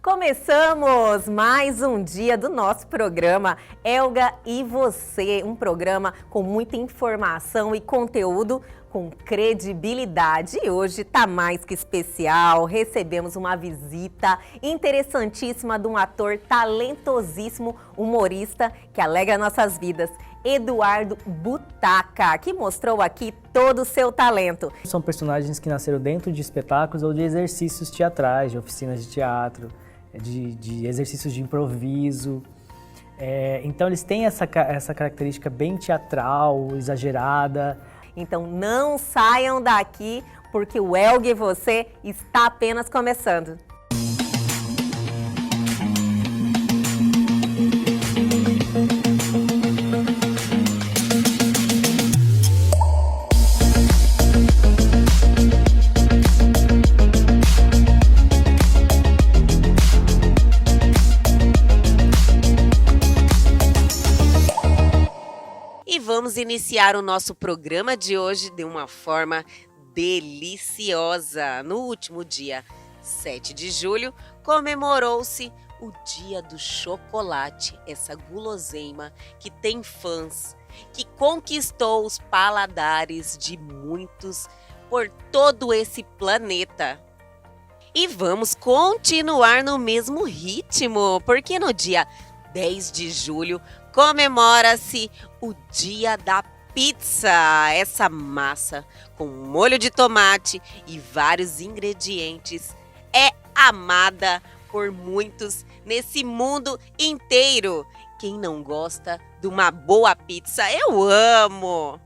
Começamos mais um dia do nosso programa Elga e Você, um programa com muita informação e conteúdo com credibilidade. E hoje tá mais que especial, recebemos uma visita interessantíssima de um ator talentosíssimo, humorista que alegra nossas vidas, Eduardo Butaca, que mostrou aqui todo o seu talento. São personagens que nasceram dentro de espetáculos ou de exercícios teatrais, de oficinas de teatro, de exercícios de improviso. Então eles têm essa característica bem teatral, exagerada. Então não saiam daqui, porque o Elga e Você está apenas começando. Vamos iniciar o nosso programa de hoje de uma forma deliciosa. No último dia 7 de julho, comemorou-se o Dia do Chocolate, essa guloseima que tem fãs, que conquistou os paladares de muitos por todo esse planeta. E vamos continuar no mesmo ritmo, porque no dia 10 de julho comemora-se o Dia da Pizza, essa massa com molho de tomate e vários ingredientes é amada por muitos nesse mundo inteiro. Quem não gosta de uma boa pizza? Eu amo!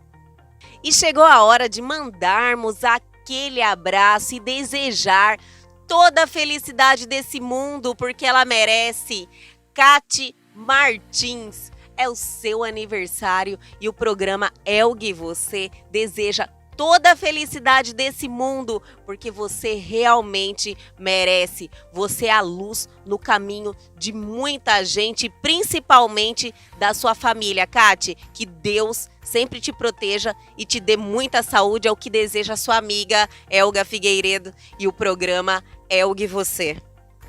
E chegou a hora de mandarmos aquele abraço e desejar toda a felicidade desse mundo, porque ela merece. Cate Martins, é o seu aniversário e o programa Elga e Você deseja toda a felicidade desse mundo, porque você realmente merece. Você é a luz no caminho de muita gente, principalmente da sua família. Cate, que Deus sempre te proteja e te dê muita saúde, é o que deseja a sua amiga Elga Figueiredo e o programa Elga e Você.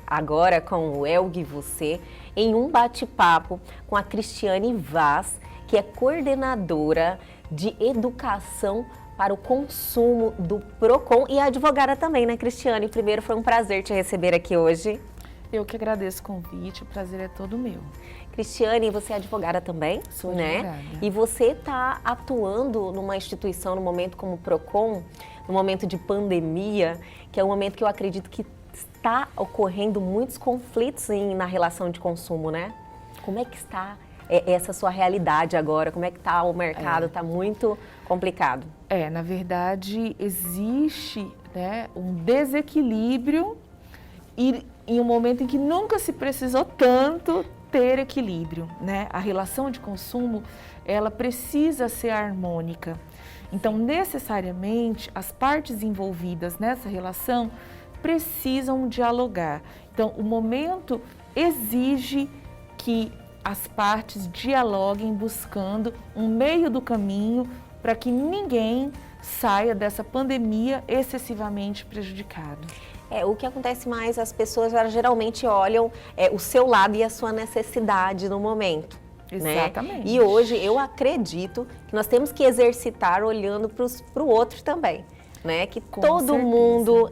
Agora com o Elga e Você, em um bate-papo com a Cristiane Vaz, que é coordenadora de educação para o consumo do Procon e advogada também, né, Cristiane? Primeiro, foi um prazer te receber aqui hoje. Eu que agradeço o convite, o prazer é todo meu. Cristiane, você é advogada também? Sou né? advogada. E você está atuando numa instituição, no momento como o Procon, no momento de pandemia, que é um momento que eu acredito que está ocorrendo muitos conflitos na relação de consumo, né? Como é que está essa sua realidade agora? Como é que está o mercado? Está muito complicado. Na verdade, existe, né, um desequilíbrio e em um momento em que nunca se precisou tanto ter equilíbrio, né? A relação de consumo, ela precisa ser harmônica. Então, necessariamente, as partes envolvidas nessa relação precisam dialogar. Então, o momento exige que as partes dialoguem buscando um meio do caminho para que ninguém saia dessa pandemia excessivamente prejudicado. O que acontece mais, as pessoas geralmente olham o seu lado e a sua necessidade no momento. Exatamente. Né? E hoje eu acredito que nós temos que exercitar olhando para o outro também. Né, que Com todo certeza. mundo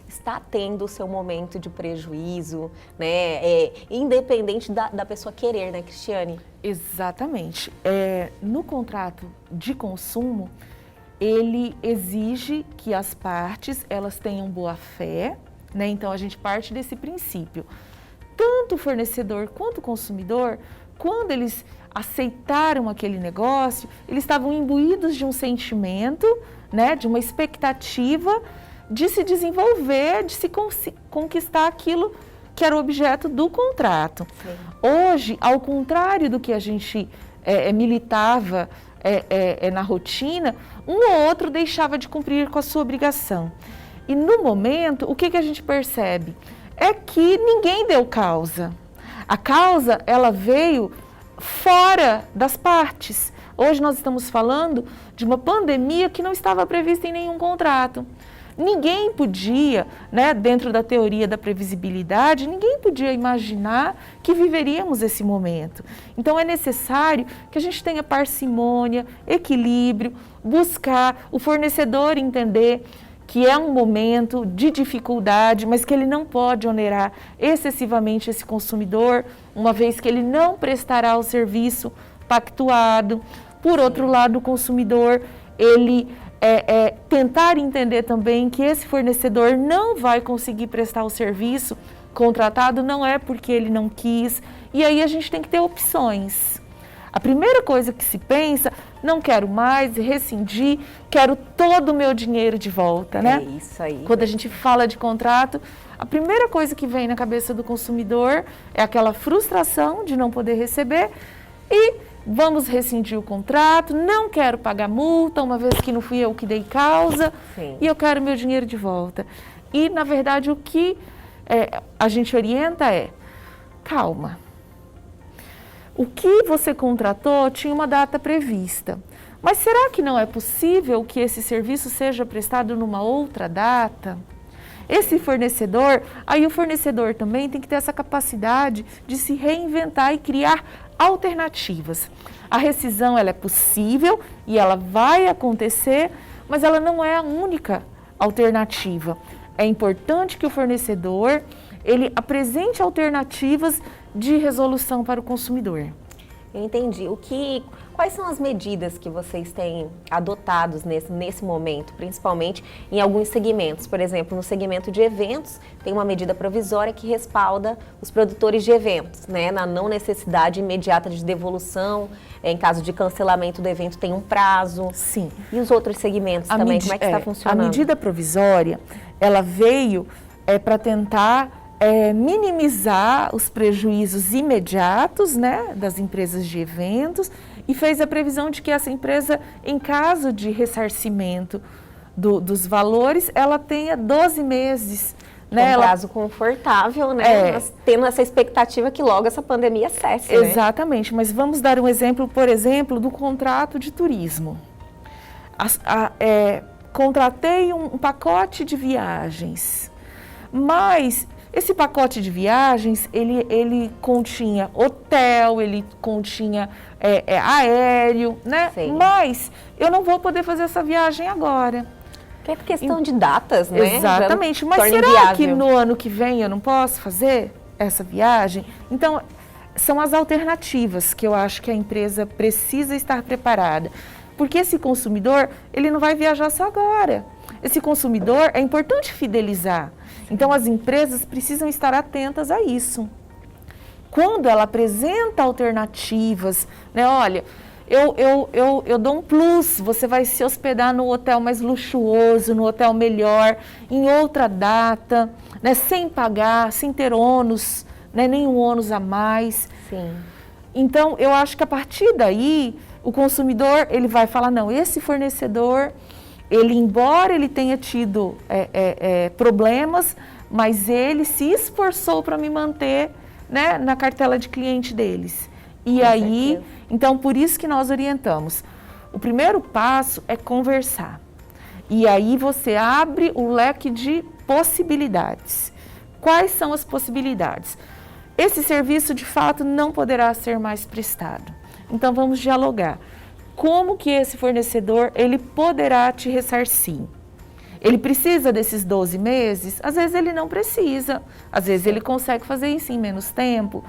está tendo o seu momento de prejuízo, né, independente da pessoa querer, né, Cristiane? Exatamente. No contrato de consumo, ele exige que as partes elas tenham boa fé, né? Então a gente parte desse princípio. Tanto o fornecedor quanto o consumidor, quando eles aceitaram aquele negócio, eles estavam imbuídos de um sentimento, né, de uma expectativa de se desenvolver, de se conquistar aquilo que era o objeto do contrato. Sim. Hoje, ao contrário do que a gente militava na rotina, um ou outro deixava de cumprir com a sua obrigação. E no momento, o que a gente percebe? É que ninguém deu causa. A causa, ela veio fora das partes. Hoje nós estamos falando de uma pandemia que não estava prevista em nenhum contrato. Ninguém podia, né, dentro da teoria da previsibilidade, ninguém podia imaginar que viveríamos esse momento. Então é necessário que a gente tenha parcimônia, equilíbrio, buscar o fornecedor entender que é um momento de dificuldade, mas que ele não pode onerar excessivamente esse consumidor, uma vez que ele não prestará o serviço pactuado. Por outro lado, o consumidor, ele tentar entender também que esse fornecedor não vai conseguir prestar o serviço contratado, não é porque ele não quis, e aí a gente tem que ter opções. A primeira coisa que se pensa, não quero mais, rescindir, quero todo o meu dinheiro de volta, né? É isso aí. Quando a gente fala de contrato, a primeira coisa que vem na cabeça do consumidor é aquela frustração de não poder receber e vamos rescindir o contrato, não quero pagar multa, uma vez que não fui eu que dei causa, Sim. e eu quero meu dinheiro de volta. E, na verdade, o que a gente orienta é, calma. O que você contratou tinha uma data prevista, mas será que não é possível que esse serviço seja prestado numa outra data? Esse fornecedor, aí o fornecedor também tem que ter essa capacidade de se reinventar e criar alternativas. A rescisão ela é possível e ela vai acontecer, mas ela não é a única alternativa. É importante que o fornecedor ele apresente alternativas de resolução para o consumidor. Eu entendi. Quais são as medidas que vocês têm adotados nesse momento, principalmente em alguns segmentos? Por exemplo, no segmento de eventos, tem uma medida provisória que respalda os produtores de eventos, né? Na não necessidade imediata de devolução, em caso de cancelamento do evento tem um prazo. Sim. E os outros segmentos também, como é que está funcionando? A medida provisória, ela veio para tentar minimizar os prejuízos imediatos, né, das empresas de eventos e fez a previsão de que essa empresa, em caso de ressarcimento dos valores, ela tenha 12 meses. Né? Um prazo confortável, né? Mas tendo essa expectativa que logo essa pandemia cesse, né? Exatamente, mas vamos dar um exemplo, por exemplo, do contrato de turismo. Contratei um pacote de viagens, mas esse pacote de viagens, ele continha hotel, ele continha aéreo, né? Sim. Mas eu não vou poder fazer essa viagem agora. Que é questão de datas, né? Exatamente, mas será inviável. que no ano que vem eu não posso fazer essa viagem? Então, são as alternativas que eu acho que a empresa precisa estar preparada. Porque esse consumidor, ele não vai viajar só agora. Esse consumidor, é importante fidelizar. Então, as empresas precisam estar atentas a isso. Quando ela apresenta alternativas, né? Olha, eu dou um plus, você vai se hospedar no hotel mais luxuoso, no hotel melhor, em outra data, né? Sem pagar, sem ter ônus, né? Nenhum ônus a mais. Sim. Então, eu acho que a partir daí, o consumidor, ele vai falar, não, esse fornecedor, ele, embora ele tenha tido problemas, mas ele se esforçou para me manter, né, na cartela de cliente deles. E Com aí, certeza. então, por isso que nós orientamos. O primeiro passo é conversar. E aí você abre o leque de possibilidades. Quais são as possibilidades? Esse serviço, de fato, não poderá ser mais prestado. Então, vamos dialogar. Como que esse fornecedor, ele poderá te ressarcir? Ele precisa desses 12 meses? Às vezes ele não precisa. Às vezes ele consegue fazer isso em menos tempo.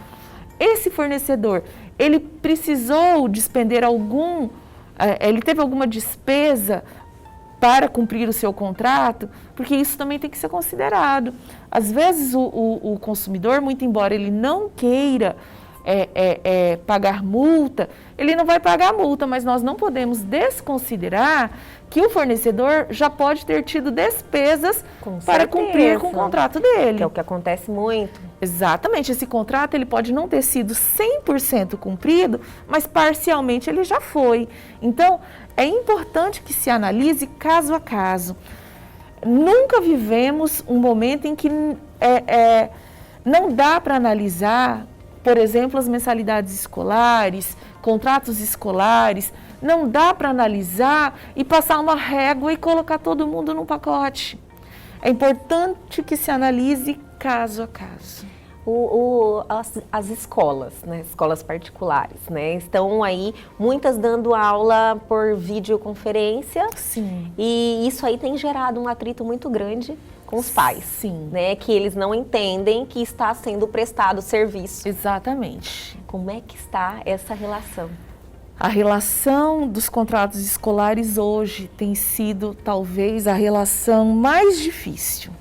Esse fornecedor, ele precisou despender ele teve alguma despesa para cumprir o seu contrato? Porque isso também tem que ser considerado. Às vezes o consumidor, muito embora ele não queira pagar multa, ele não vai pagar multa, mas nós não podemos desconsiderar que o fornecedor já pode ter tido despesas para cumprir com o contrato dele. Que é o que acontece muito. Exatamente, esse contrato ele pode não ter sido 100% cumprido, mas parcialmente ele já foi. Então, é importante que se analise caso a caso. Nunca vivemos um momento em que não dá para analisar, por exemplo, as mensalidades escolares, contratos escolares, não dá para analisar e passar uma régua e colocar todo mundo num pacote. é importante que se analise caso a caso. As escolas, né, escolas particulares, né, estão aí muitas dando aula por videoconferência. Sim. E isso aí tem gerado um atrito muito grande com os pais. Sim. Né, que eles não entendem que está sendo prestado serviço. Exatamente. Como é que está essa relação? A relação dos contratos escolares hoje tem sido talvez a relação mais difícil.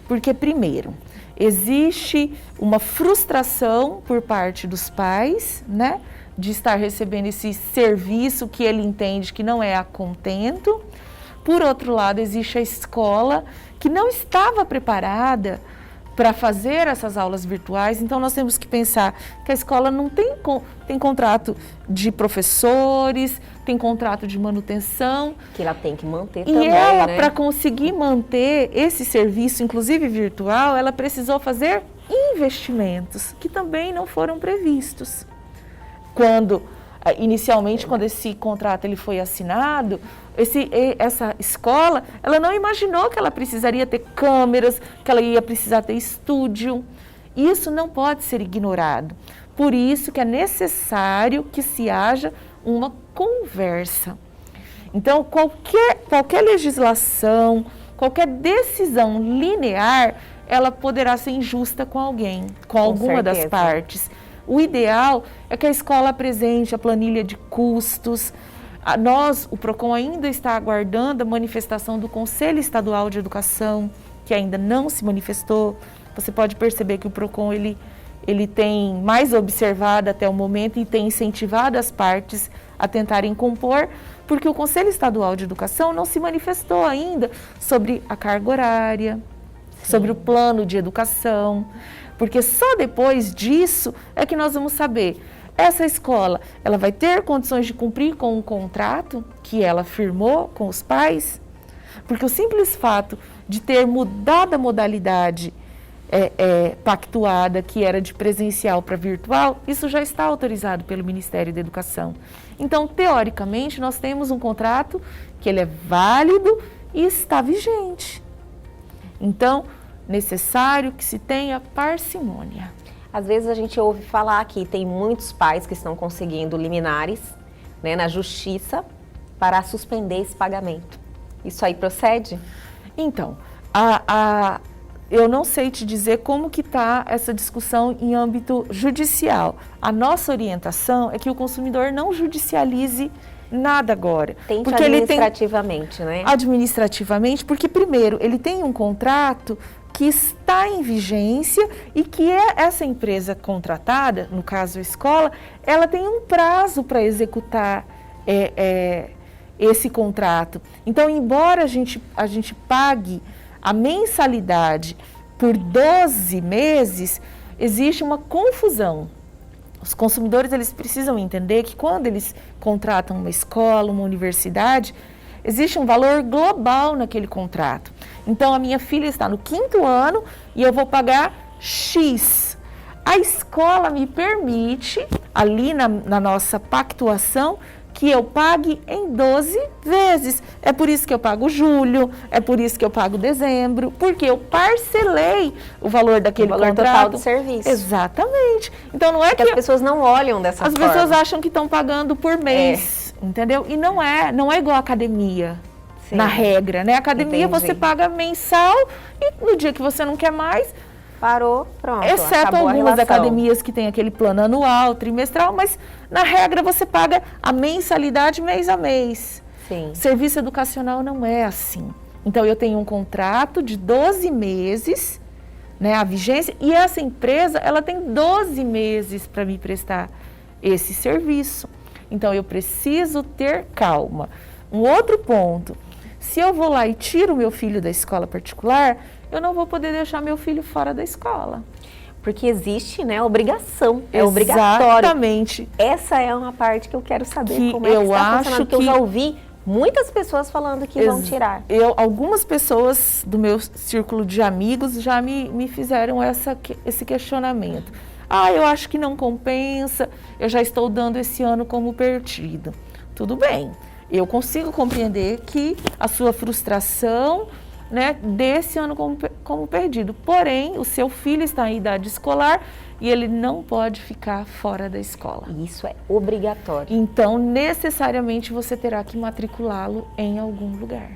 Porque, primeiro, existe uma frustração por parte dos pais, né, de estar recebendo esse serviço que ele entende que não é a contento. Por outro lado, existe a escola que não estava preparada para fazer essas aulas virtuais, então nós temos que pensar que a escola não tem contrato de professores, tem contrato de manutenção. Que ela tem que manter e também, ela, né? para conseguir manter esse serviço, inclusive virtual, ela precisou fazer investimentos que também não foram previstos. Inicialmente, quando esse contrato ele foi assinado, essa escola, ela não imaginou que ela precisaria ter câmeras, que ela ia precisar ter estúdio. Isso não pode ser ignorado. Por isso que é necessário que se haja uma conversa. Então, qualquer legislação, qualquer decisão linear, ela poderá ser injusta com alguém, com alguma das partes. O ideal é que a escola apresente a planilha de custos. O PROCON ainda está aguardando a manifestação do Conselho Estadual de Educação, que ainda não se manifestou. Você pode perceber que o PROCON ele tem mais observado até o momento e tem incentivado as partes a tentarem compor, porque o Conselho Estadual de Educação não se manifestou ainda sobre a carga horária, sobre o plano de educação. Porque só depois disso é que nós vamos saber, essa escola, ela vai ter condições de cumprir com um contrato que ela firmou com os pais? Porque o simples fato de ter mudado a modalidade pactuada, que era de presencial para virtual, isso já está autorizado pelo Ministério da Educação. Então, teoricamente, nós temos um contrato que ele é válido e está vigente. Então, necessário que se tenha parcimônia. Às vezes a gente ouve falar que tem muitos pais que estão conseguindo liminares, né, na justiça para suspender esse pagamento. Isso aí procede? Então, eu não sei te dizer como que está essa discussão em âmbito judicial. A nossa orientação é que o consumidor não judicialize nada agora. Tente porque administrativamente, né? Administrativamente, porque primeiro, ele tem um contrato que está em vigência e que essa empresa contratada, no caso a escola, ela tem um prazo para executar esse contrato. Então, embora a gente pague a mensalidade por 12 meses, existe uma confusão. Os consumidores, eles precisam entender que quando eles contratam uma escola, uma universidade, existe um valor global naquele contrato. Então, a minha filha está no 5º ano e eu vou pagar X. A escola me permite, ali na nossa pactuação, que eu pague em 12 vezes. É por isso que eu pago julho, é por isso que eu pago dezembro, porque eu parcelei o valor daquele contrato. O valor total do serviço. Exatamente. Então, não é que as pessoas não olham dessa forma. As pessoas acham que estão pagando por mês, entendeu? E não é igual a academia. Sim. Na regra, né? A academia você paga mensal e no dia que você não quer mais, parou, pronto. Exceto algumas academias que tem aquele plano anual, trimestral, mas na regra você paga a mensalidade mês a mês. Sim. Serviço educacional não é assim. Então eu tenho um contrato de 12 meses, né, a vigência, e essa empresa ela tem 12 meses para me prestar esse serviço. Então eu preciso ter calma. Um outro ponto. Se eu vou lá e tiro o meu filho da escola particular, eu não vou poder deixar meu filho fora da escola. Porque existe, né, obrigação, é obrigatório. Exatamente. Essa é uma parte que eu quero saber que como é que está funcionando, porque eu já ouvi muitas pessoas falando que vão tirar. Algumas pessoas do meu círculo de amigos já me fizeram esse questionamento. Eu acho que não compensa, eu já estou dando esse ano como perdido. Tudo bem. Eu consigo compreender que a sua frustração, né, desse ano como perdido. Porém, o seu filho está em idade escolar e ele não pode ficar fora da escola. Isso é obrigatório. Então, necessariamente você terá que matriculá-lo em algum lugar.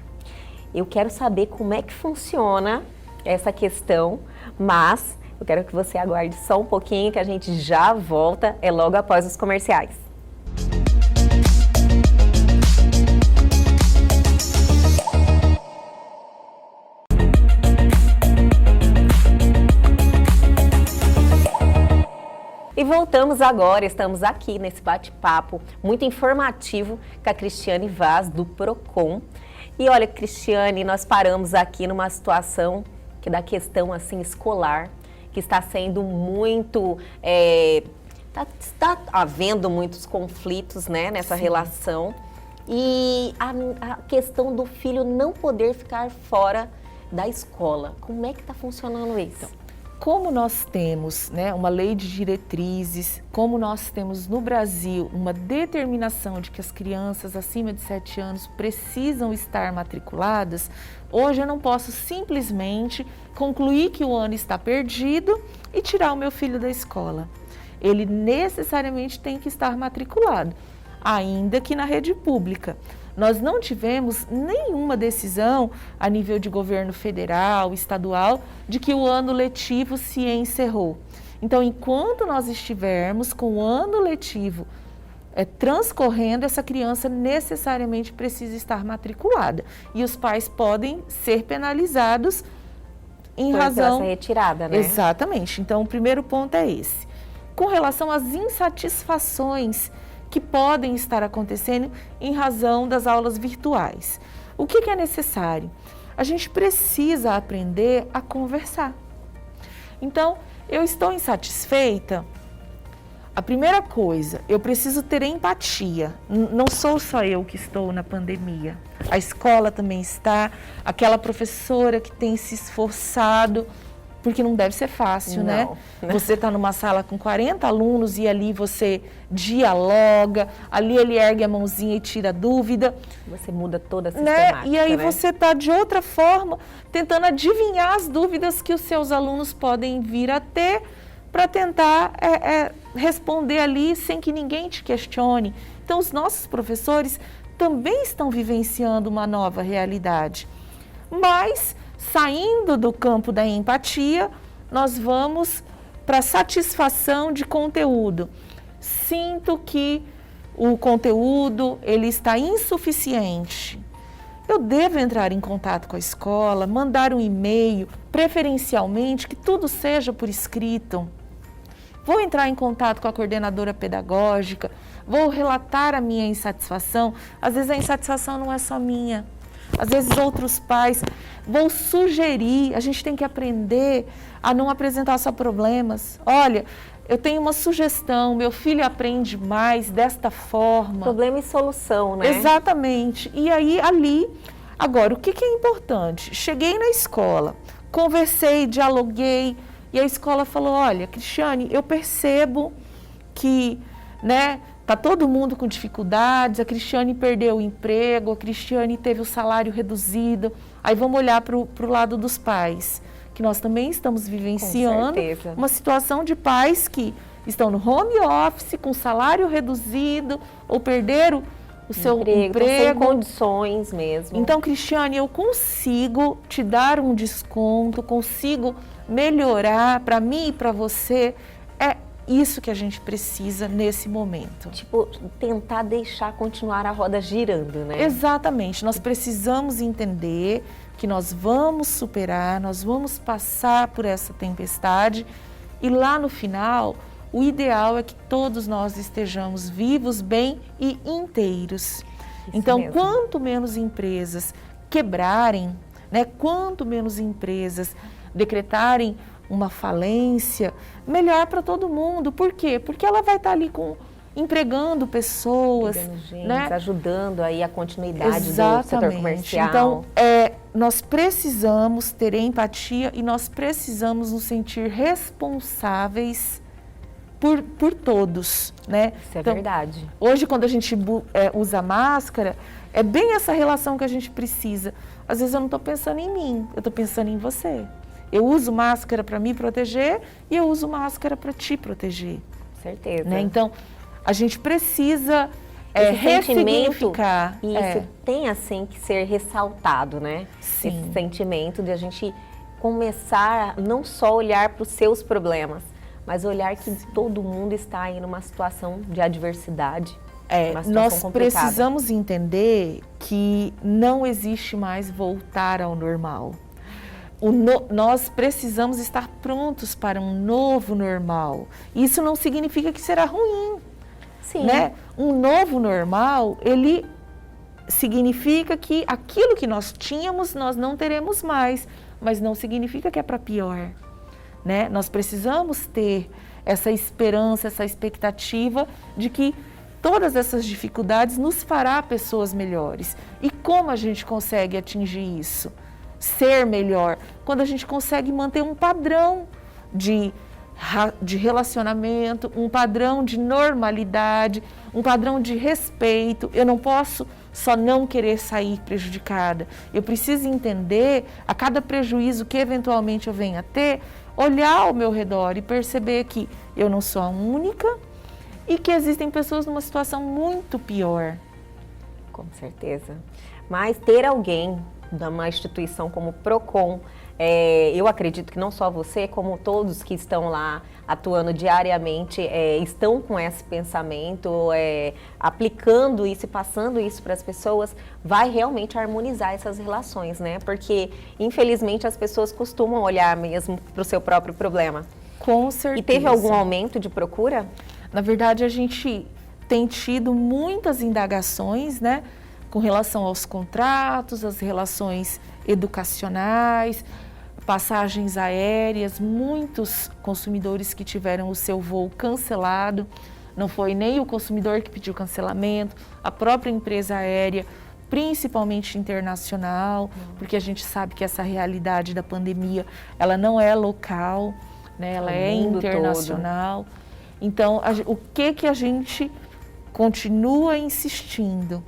Eu quero saber como é que funciona essa questão, mas eu quero que você aguarde só um pouquinho que a gente já volta, é logo após os comerciais. E voltamos agora, estamos aqui nesse bate-papo muito informativo com a Cristiane Vaz, do Procon. E olha, Cristiane, nós paramos aqui numa situação que da questão assim escolar, que está sendo muito, está havendo muitos conflitos, né, nessa Sim. relação. E a questão do filho não poder ficar fora da escola. Como é que está funcionando isso? Como nós temos, né, uma lei de diretrizes, como nós temos no Brasil uma determinação de que as crianças acima de 7 anos precisam estar matriculadas, hoje eu não posso simplesmente concluir que o ano está perdido e tirar o meu filho da escola. Ele necessariamente tem que estar matriculado, ainda que na rede pública. Nós não tivemos nenhuma decisão a nível de governo federal, estadual, de que o ano letivo se encerrou. Então, enquanto nós estivermos com o ano letivo transcorrendo, essa criança necessariamente precisa estar matriculada. E os pais podem ser penalizados em razão... Por essa retirada, né? Exatamente. Então, o primeiro ponto é esse. Com relação às insatisfações que podem estar acontecendo em razão das aulas virtuais. O que é necessário? A gente precisa aprender a conversar. Então, eu estou insatisfeita? A primeira coisa, eu preciso ter empatia. Não sou só eu que estou na pandemia. A escola também está, aquela professora que tem se esforçado, porque não deve ser fácil, né? Você está numa sala com 40 alunos e ali você dialoga, ali ele ergue a mãozinha e tira a dúvida. Você muda toda a sistemática, E aí né? você está de outra forma tentando adivinhar as dúvidas que os seus alunos podem vir a ter para tentar responder ali sem que ninguém te questione. Então os nossos professores também estão vivenciando uma nova realidade. Mas saindo do campo da empatia, nós vamos para a satisfação de conteúdo. Sinto que o conteúdo ele está insuficiente. Eu devo entrar em contato com a escola, mandar um e-mail, preferencialmente que tudo seja por escrito. Vou entrar em contato com a coordenadora pedagógica, vou relatar a minha insatisfação. Às vezes a insatisfação não é só minha. Às vezes outros pais vão sugerir, a gente tem que aprender a não apresentar só problemas. Olha, eu tenho uma sugestão, meu filho aprende mais desta forma. Problema e solução, né? Exatamente. E aí ali, agora, o que é importante? Cheguei na escola, conversei, dialoguei, e a escola falou, olha, Cristiane, eu percebo que, né, tá todo mundo com dificuldades, a Cristiane perdeu o emprego, a Cristiane teve o salário reduzido. Aí vamos olhar para o lado dos pais, que nós também estamos vivenciando uma situação de pais que estão no home office, com salário reduzido, ou perderam o seu emprego. Sem condições mesmo. Então, Cristiane, eu consigo te dar um desconto, consigo melhorar para mim e para você. É isso que a gente precisa nesse momento. Tipo, tentar deixar continuar a roda girando, né? Exatamente. Nós precisamos entender que nós vamos superar, nós vamos passar por essa tempestade e lá no final, o ideal é que todos nós estejamos vivos, bem e inteiros. Então, quanto menos empresas quebrarem, né, quanto menos empresas decretarem uma falência, melhor para todo mundo. Por quê? Porque ela vai estar ali empregando pessoas, gente, né? Ajudando aí a continuidade do setor comercial. Então, nós precisamos ter empatia e nós precisamos nos sentir responsáveis por todos, né? Isso é verdade. Hoje, quando a gente usa máscara, é bem essa relação que a gente precisa. Às vezes eu não estou pensando em mim, eu estou pensando em você. Eu uso máscara para me proteger e eu uso máscara para te proteger. Certeza. Né? Então, a gente precisa esse ressignificar. Isso tem, assim, que ser ressaltado, né? Sim. Esse sentimento de a gente começar a não só olhar para os seus problemas, mas olhar que todo mundo está aí numa situação de adversidade. Nós complicada. precisamos entender que não existe mais voltar ao normal. Nós precisamos estar prontos para um novo normal. Isso não significa que será ruim. Sim. Né? Um novo normal, ele significa que aquilo que nós tínhamos, nós não teremos mais, mas não significa que é para pior. Né? Nós precisamos ter essa esperança, essa expectativa de que todas essas dificuldades nos fará pessoas melhores. E como a gente consegue atingir isso? Ser melhor, quando a gente consegue manter um padrão de relacionamento, um padrão de normalidade, um padrão de respeito. Eu não posso só não querer sair prejudicada. Eu preciso entender, a cada prejuízo que eventualmente eu venha a ter, olhar ao meu redor e perceber que eu não sou a única e que existem pessoas numa situação muito pior. Com certeza. Mas ter alguém de uma instituição como o PROCON, eu acredito que não só você, como todos que estão lá atuando diariamente, estão com esse pensamento, aplicando isso e passando isso para as pessoas, vai realmente harmonizar essas relações, né? Porque, infelizmente, as pessoas costumam olhar mesmo para o seu próprio problema. Com certeza. E teve algum aumento de procura? Na verdade, a gente tem tido muitas indagações, né? Com relação aos contratos, às relações educacionais, passagens aéreas, muitos consumidores que tiveram o seu voo cancelado, não foi nem o consumidor que pediu cancelamento, a própria empresa aérea, principalmente internacional, porque a gente sabe que essa realidade da pandemia, ela não é local, né? Ela é internacional. Todo. Então, o que a gente continua insistindo?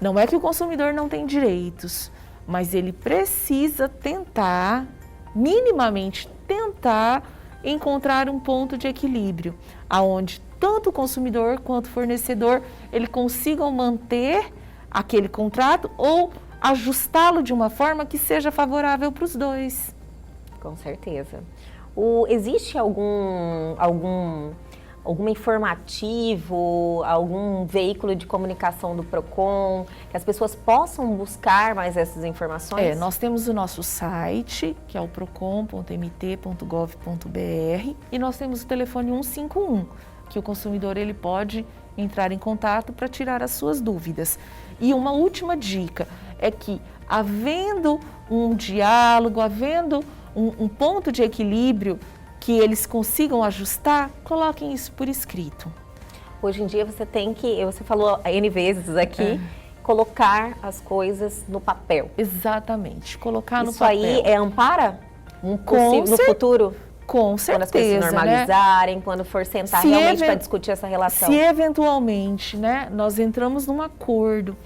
Não é que o consumidor não tem direitos, mas ele precisa tentar, minimamente tentar, encontrar um ponto de equilíbrio, aonde tanto o consumidor quanto o fornecedor, ele consigam manter aquele contrato ou ajustá-lo de uma forma que seja favorável para os dois. Com certeza. Existe algum informativo, algum veículo de comunicação do PROCON, que as pessoas possam buscar mais essas informações? Nós temos o nosso site, que é o procon.mt.gov.br, e nós temos o telefone 151, que o consumidor ele pode entrar em contato para tirar as suas dúvidas. E uma última dica é que, havendo um diálogo, havendo um ponto de equilíbrio, que eles consigam ajustar, coloquem isso por escrito. Hoje em dia você falou N vezes aqui, colocar as coisas no papel. Exatamente, colocar no papel. Isso aí ampara no futuro? Com certeza, quando as coisas se normalizarem, né? Quando for sentar realmente para discutir essa relação. Se eventualmente, né, nós entramos num acordo,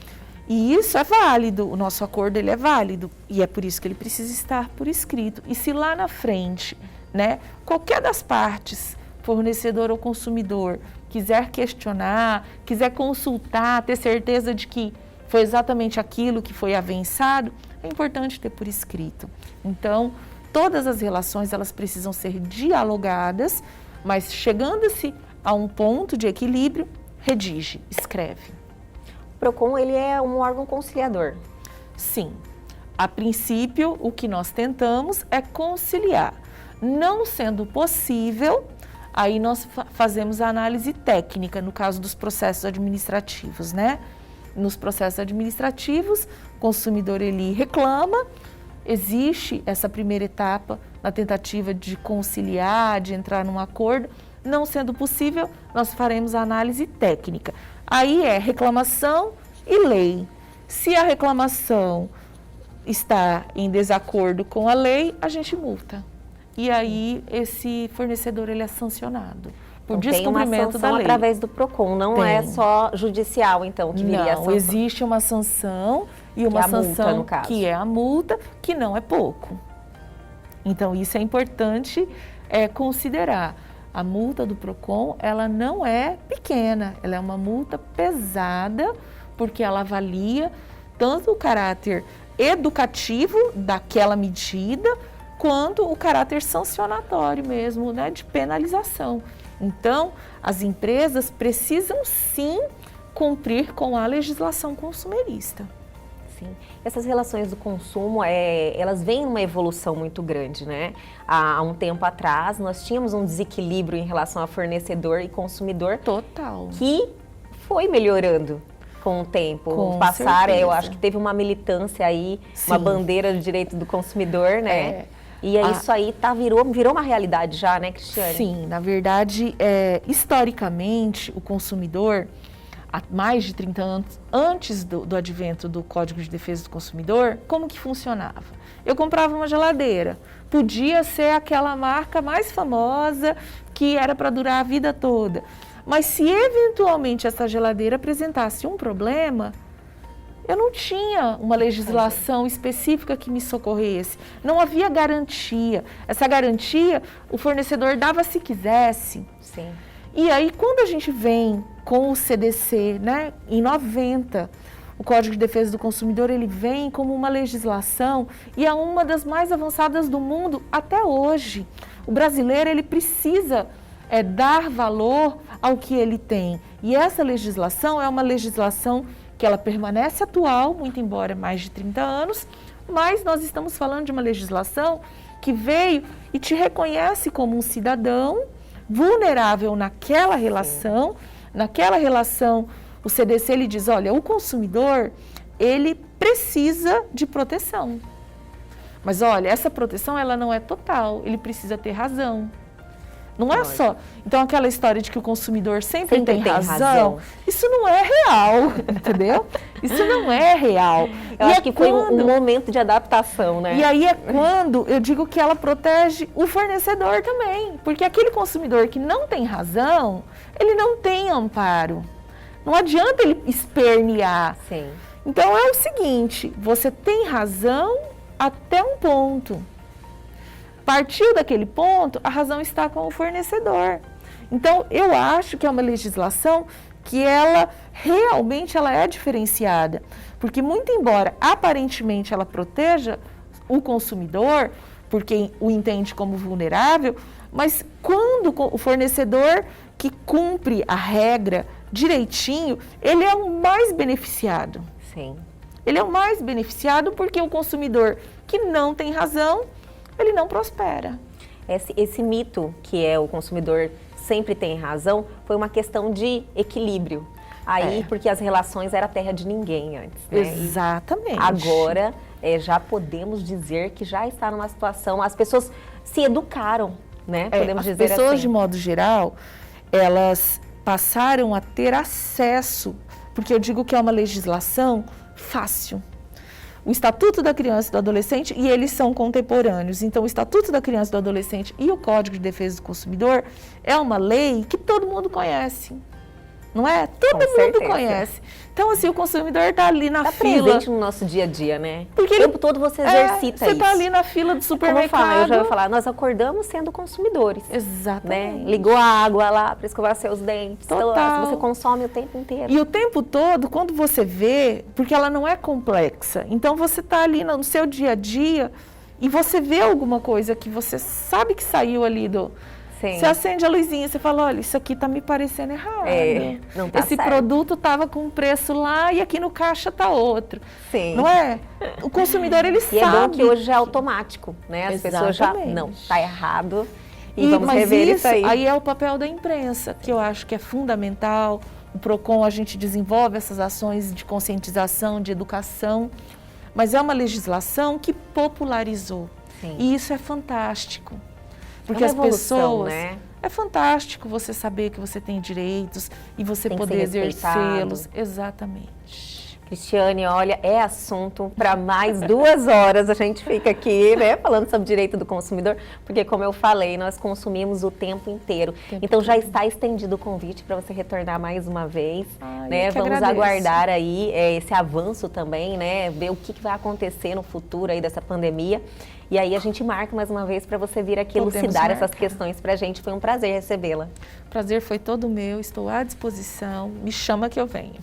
e isso é válido, o nosso acordo ele é válido, e é por isso que ele precisa estar por escrito. E se lá na frente, né, qualquer das partes, fornecedor ou consumidor, quiser questionar, quiser consultar, ter certeza de que foi exatamente aquilo que foi avançado, é importante ter por escrito. Então, todas as relações elas precisam ser dialogadas, mas chegando-se a um ponto de equilíbrio, redige, escreve. O PROCON ele é um órgão conciliador. Sim. A princípio, o que nós tentamos é conciliar. Não sendo possível, aí nós fazemos a análise técnica, no caso dos processos administrativos, né? Nos processos administrativos, o consumidor ele reclama, existe essa primeira etapa na tentativa de conciliar, de entrar num acordo. Não sendo possível, nós faremos a análise técnica. Aí é reclamação e lei. Se a reclamação está em desacordo com a lei, a gente multa. e aí esse fornecedor ele é sancionado por Então, tem uma descumprimento da sanção lei. através do PROCON, não é só judicial, então, que viria a Não, sanção. existe uma sanção e uma é a multa, sanção no caso. que é a multa, que não é pouco. Então, isso é importante considerar. A multa do PROCON, ela não é pequena, ela é uma multa pesada, porque ela avalia tanto o caráter educativo daquela medida, quanto o caráter sancionatório mesmo, né, de penalização. Então, as empresas precisam sim cumprir com a legislação consumerista. Sim. Essas relações do consumo, elas vêm numa evolução muito grande, né? Há um tempo atrás, nós tínhamos um desequilíbrio em relação a fornecedor e consumidor. Total. Que foi melhorando com o tempo. Com No passar, eu certeza. acho que teve uma militância aí, Sim. uma bandeira do direito do consumidor, né? E A- isso aí virou uma realidade já, né, Cristiane? Sim, na verdade, historicamente, o consumidor, há mais de 30 anos, antes do advento do Código de Defesa do Consumidor, como que funcionava? Eu comprava uma geladeira, podia ser aquela marca mais famosa, que era para durar a vida toda. Mas se eventualmente essa geladeira apresentasse um problema, eu não tinha uma legislação específica que me socorresse. Não havia garantia. Essa garantia o fornecedor dava se quisesse. Sim. E aí, quando a gente vem com o CDC, né, em 90, o Código de Defesa do Consumidor, ele vem como uma legislação e é uma das mais avançadas do mundo até hoje. O brasileiro, ele precisa dar valor ao que ele tem. E essa legislação é uma legislação que ela permanece atual, muito embora mais de 30 anos, mas nós estamos falando de uma legislação que veio e te reconhece como um cidadão vulnerável naquela relação. Naquela relação, o CDC ele diz, olha, o consumidor, ele precisa de proteção. Mas olha, essa proteção ela não é total, ele precisa ter razão. Não é só. Então, aquela história de que o consumidor sempre tem razão, isso não é real, entendeu? Isso não é real. Eu acho que foi um momento de adaptação, né? E aí é quando eu digo que ela protege o fornecedor também. Porque aquele consumidor que não tem razão, ele não tem amparo. Não adianta ele espernear. Sim. Então, é o seguinte, você tem razão até um ponto. Partiu daquele ponto, a razão está com o fornecedor. Então, eu acho que é uma legislação que ela realmente ela é diferenciada. Porque muito embora aparentemente ela proteja o consumidor, porque o entende como vulnerável, mas quando o fornecedor que cumpre a regra direitinho, ele é o mais beneficiado. Sim. Ele é o mais beneficiado porque o consumidor que não tem razão, ele não prospera. Esse mito que é o consumidor sempre tem razão foi uma questão de equilíbrio. Aí, porque as relações era terra de ninguém antes, né? Exatamente. E agora, já podemos dizer que já está numa situação, as pessoas se educaram, né? Podemos dizer assim. As pessoas, de modo geral, elas passaram a ter acesso, porque eu digo que é uma legislação fácil. O Estatuto da Criança e do Adolescente, e eles são contemporâneos. Então, o Estatuto da Criança e do Adolescente e o Código de Defesa do Consumidor é uma lei que todo mundo conhece. Não é? Todo mundo conhece. Então, assim, o consumidor está ali na fila. Presente no nosso dia a dia, né? Porque o tempo todo você exercita você isso. está ali na fila do supermercado. Como eu já ia falar, nós acordamos sendo consumidores. Exatamente. Né? Ligou a água lá para escovar seus dentes. Total. Então, você consome o tempo inteiro. E o tempo todo, quando você vê, porque ela não é complexa, então você está ali no seu dia a dia e você vê alguma coisa que você sabe que saiu ali do... Sim. Você acende a luzinha, você fala, olha, isso aqui tá me parecendo errado. Não tá Esse certo. produto tava com um preço lá e aqui no caixa tá outro. Sim. Não é? O consumidor, ele E sabe. é bom que hoje já é automático, né? As pessoas já, Exatamente. não, tá errado e vamos mas rever isso aí. é o papel da imprensa, que eu acho que é fundamental. O PROCON, a gente desenvolve essas ações de conscientização, de educação, mas é uma legislação que popularizou. Sim. E isso é fantástico. Porque É as uma evolução, pessoas... né? É fantástico você saber que você tem direitos e você Tem que poder ser exercê-los. Exatamente. Cristiane, olha, é assunto para mais 2 horas. A gente fica aqui, né, falando sobre direito do consumidor, porque, como eu falei, nós consumimos o tempo inteiro. Então, já está estendido o convite para você retornar mais uma vez. Né? Vamos aguardar aí esse avanço também, né? Ver o que vai acontecer no futuro aí dessa pandemia. E aí a gente marca mais uma vez para você vir aqui elucidar essas questões para a gente. Foi um prazer recebê-la. Prazer foi todo meu, estou à disposição. Me chama que eu venho.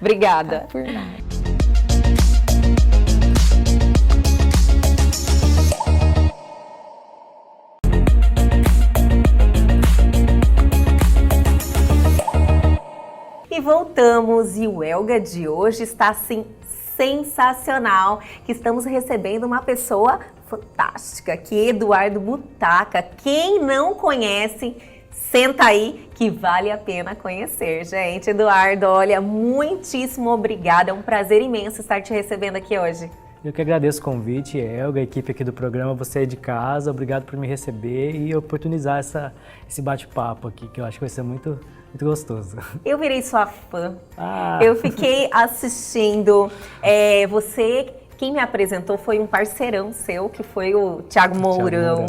Obrigada. Por nada. E voltamos, e o Elga de hoje está assim sensacional, que estamos recebendo uma pessoa fantástica, que é Eduardo Butaca. Quem não conhece, senta aí que vale a pena conhecer, gente. Eduardo, olha, muitíssimo obrigada, é um prazer imenso estar te recebendo aqui hoje. Eu que agradeço o convite, Elga, a equipe aqui do programa, você é de casa, obrigado por me receber e oportunizar esse bate-papo aqui, que eu acho que vai ser muito gostoso. Eu virei sua fã, eu fiquei assistindo, quem me apresentou foi um parceirão seu, que foi o Thiago Mourão.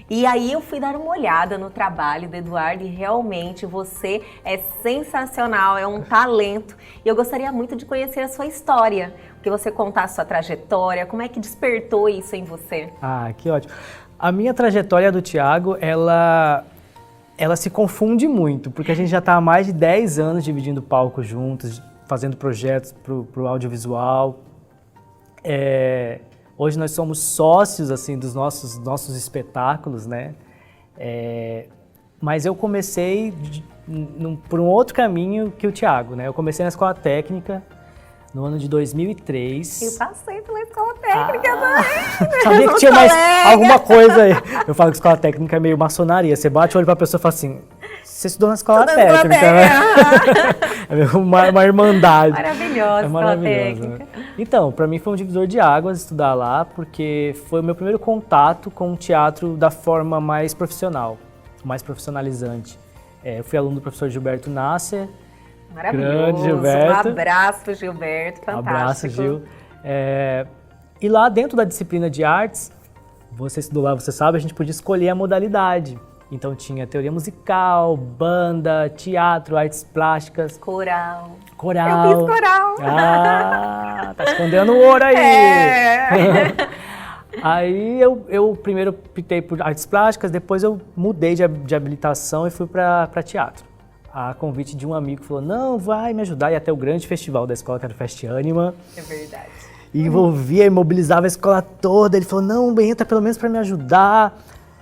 E aí eu fui dar uma olhada no trabalho do Eduardo e realmente você é sensacional, é um talento. E eu gostaria muito de conhecer a sua história, que você contar a sua trajetória, como é que despertou isso em você? Ah, que ótimo. A minha trajetória do Thiago, ela se confunde muito, porque a gente já está há mais de 10 anos dividindo palco juntos, fazendo projetos para o audiovisual. Hoje nós somos sócios assim, dos nossos espetáculos, né? Mas eu comecei por um outro caminho que o Thiago, né? Eu comecei na escola técnica no ano de 2003. Eu passei pela escola técnica também. Sabia que tinha mais alguma coisa aí. Eu falo que escola técnica é meio maçonaria. Você bate o olho pra pessoa e fala assim, você estudou na escola técnica, né? É uma irmandade. Maravilhosa, é maravilhosa, né? Então, pra mim foi um divisor de águas estudar lá, porque foi o meu primeiro contato com o teatro da forma mais profissional, mais profissionalizante. Eu fui aluno do professor Gilberto Nasser. Maravilhoso, grande Gilberto. Um abraço, Gilberto, fantástico. Abraço, Gil. E lá dentro da disciplina de artes, você estudou lá, você sabe, a gente podia escolher a modalidade. Então tinha teoria musical, banda, teatro, artes plásticas. Coral. Coral. Eu fiz coral. Ah, tá escondendo o ouro aí. Aí eu primeiro optei por artes plásticas, depois eu mudei de habilitação e fui para teatro. A convite de um amigo que falou, não, vai me ajudar, e até o grande festival da escola, que era o Fest Anima. É verdade. E envolvia e mobilizava a escola toda. Ele falou, não, entra pelo menos para me ajudar.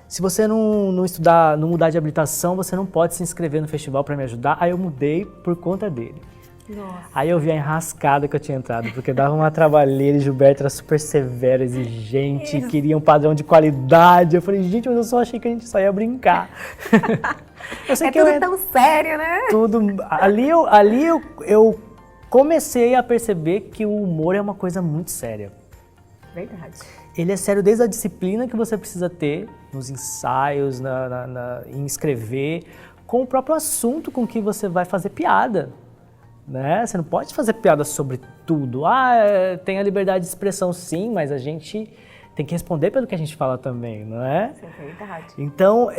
Se você não estudar, não mudar de habilitação, você não pode se inscrever no festival para me ajudar. Aí eu mudei por conta dele. Nossa. Aí eu vi a enrascada que eu tinha entrado, porque dava uma trabalheira e Gilberto era super severo, exigente, queria um padrão de qualidade. Eu falei, gente, mas eu só achei que a gente só ia brincar. Eu sei que tudo tão sério, né? Tudo. Ali eu comecei a perceber que o humor é uma coisa muito séria. Verdade. Ele é sério desde a disciplina que você precisa ter nos ensaios, em escrever, com o próprio assunto com que você vai fazer piada. Né? Você não pode fazer piada sobre tudo. Tem a liberdade de expressão sim, mas a gente tem que responder pelo que a gente fala também, não é? Isso é verdade. Então,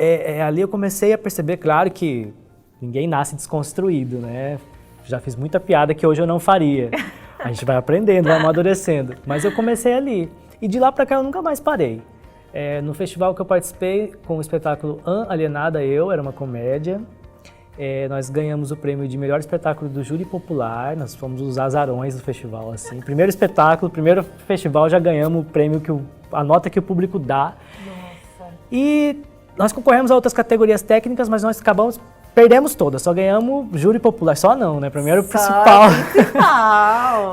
ali eu comecei a perceber, claro que ninguém nasce desconstruído, né? Já fiz muita piada que hoje eu não faria. A gente vai aprendendo, vai amadurecendo. Mas eu comecei ali. E de lá pra cá eu nunca mais parei. No festival que eu participei com o espetáculo Alienada Eu, era uma comédia. Nós ganhamos o prêmio de melhor espetáculo do júri popular, nós fomos os azarões do festival, assim. Primeiro espetáculo, primeiro festival, já ganhamos o prêmio, a nota que o público dá. Nossa. E nós concorremos a outras categorias técnicas, mas nós perdemos todas, só ganhamos júri popular, só não, né? Primeiro o principal.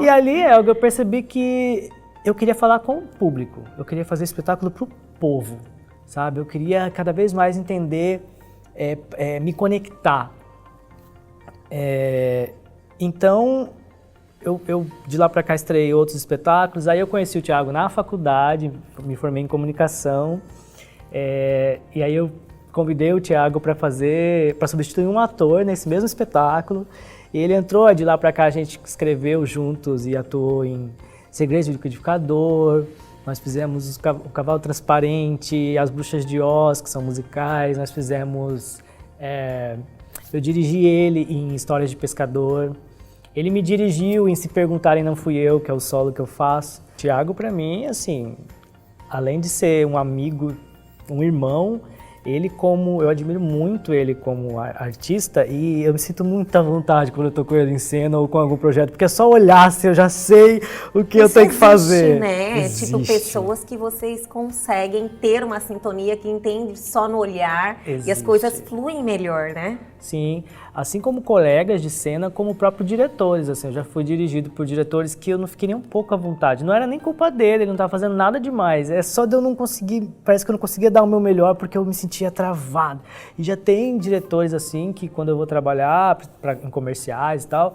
E ali, eu percebi que eu queria falar com o público, eu queria fazer espetáculo pro povo, sabe? Eu queria cada vez mais entender, me conectar. Então, eu de lá para cá estreiei outros espetáculos, aí eu conheci o Thiago na faculdade, me formei em comunicação, e aí eu convidei o Thiago para substituir um ator nesse mesmo espetáculo. E ele entrou, de lá para cá a gente escreveu juntos e atuou em Segredos do Liquidificador. Nós fizemos o Cavalo Transparente, As Bruxas de Oz, que são musicais. Nós fizemos... eu dirigi ele em Histórias de Pescador. Ele me dirigiu em Se Perguntarem Não Fui Eu, que é o solo que eu faço. Thiago, para mim, assim, além de ser um amigo, um irmão, eu admiro muito ele como artista e eu me sinto muita vontade quando eu tô com ele em cena ou com algum projeto, porque é só olhar assim, eu já sei o que eu tenho que fazer. Né? Existe. Tipo, pessoas que vocês conseguem ter uma sintonia que entende só no olhar e as coisas fluem melhor, né? Sim, assim como colegas de cena, como próprios diretores, assim, eu já fui dirigido por diretores que eu não fiquei nem um pouco à vontade, não era nem culpa dele, ele não estava fazendo nada demais, é só de eu não conseguir, parece que eu não conseguia dar o meu melhor porque eu me sentia travado. E já tem diretores assim que quando eu vou trabalhar em comerciais e tal,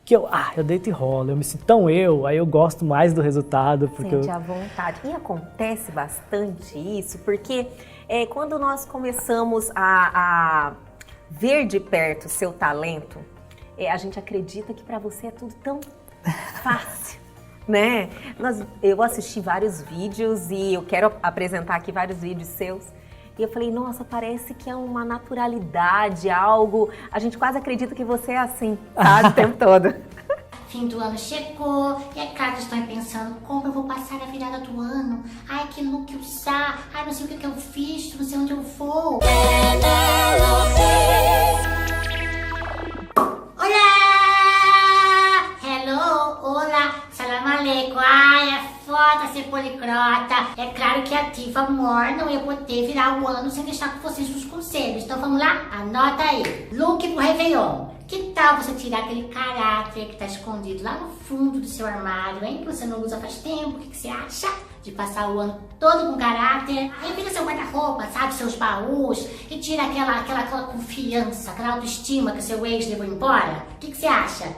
que eu deito e rolo, eu me sinto tão aí eu gosto mais do resultado. Porque Sente à vontade. E acontece bastante isso, porque quando nós começamos a ver de perto o seu talento, a gente acredita que para você é tudo tão fácil, né? Eu assisti vários vídeos e eu quero apresentar aqui vários vídeos seus. E eu falei, nossa, parece que é uma naturalidade, algo... A gente quase acredita que você é assim, sabe, o tempo todo. Fim do ano chegou e é claro que estão pensando como eu vou passar a virada do ano. Ai, que look usar. Ai, não sei o que eu fiz, não sei onde eu vou. Olá! Hello, olá, salam aleikum. Ai, é foda ser poliglota. É claro que a Diva Amor não ia poder virar o ano sem deixar com vocês os conselhos. Então vamos lá? Anota aí. Look pro Réveillon. Que tal você tirar aquele caráter que tá escondido lá no fundo do seu armário, hein? Que você não usa faz tempo. O que você acha de passar o ano todo com caráter? Aí vira seu guarda-roupa, sabe? Seus baús e tira aquela confiança, aquela autoestima que o seu ex levou embora. O que você acha?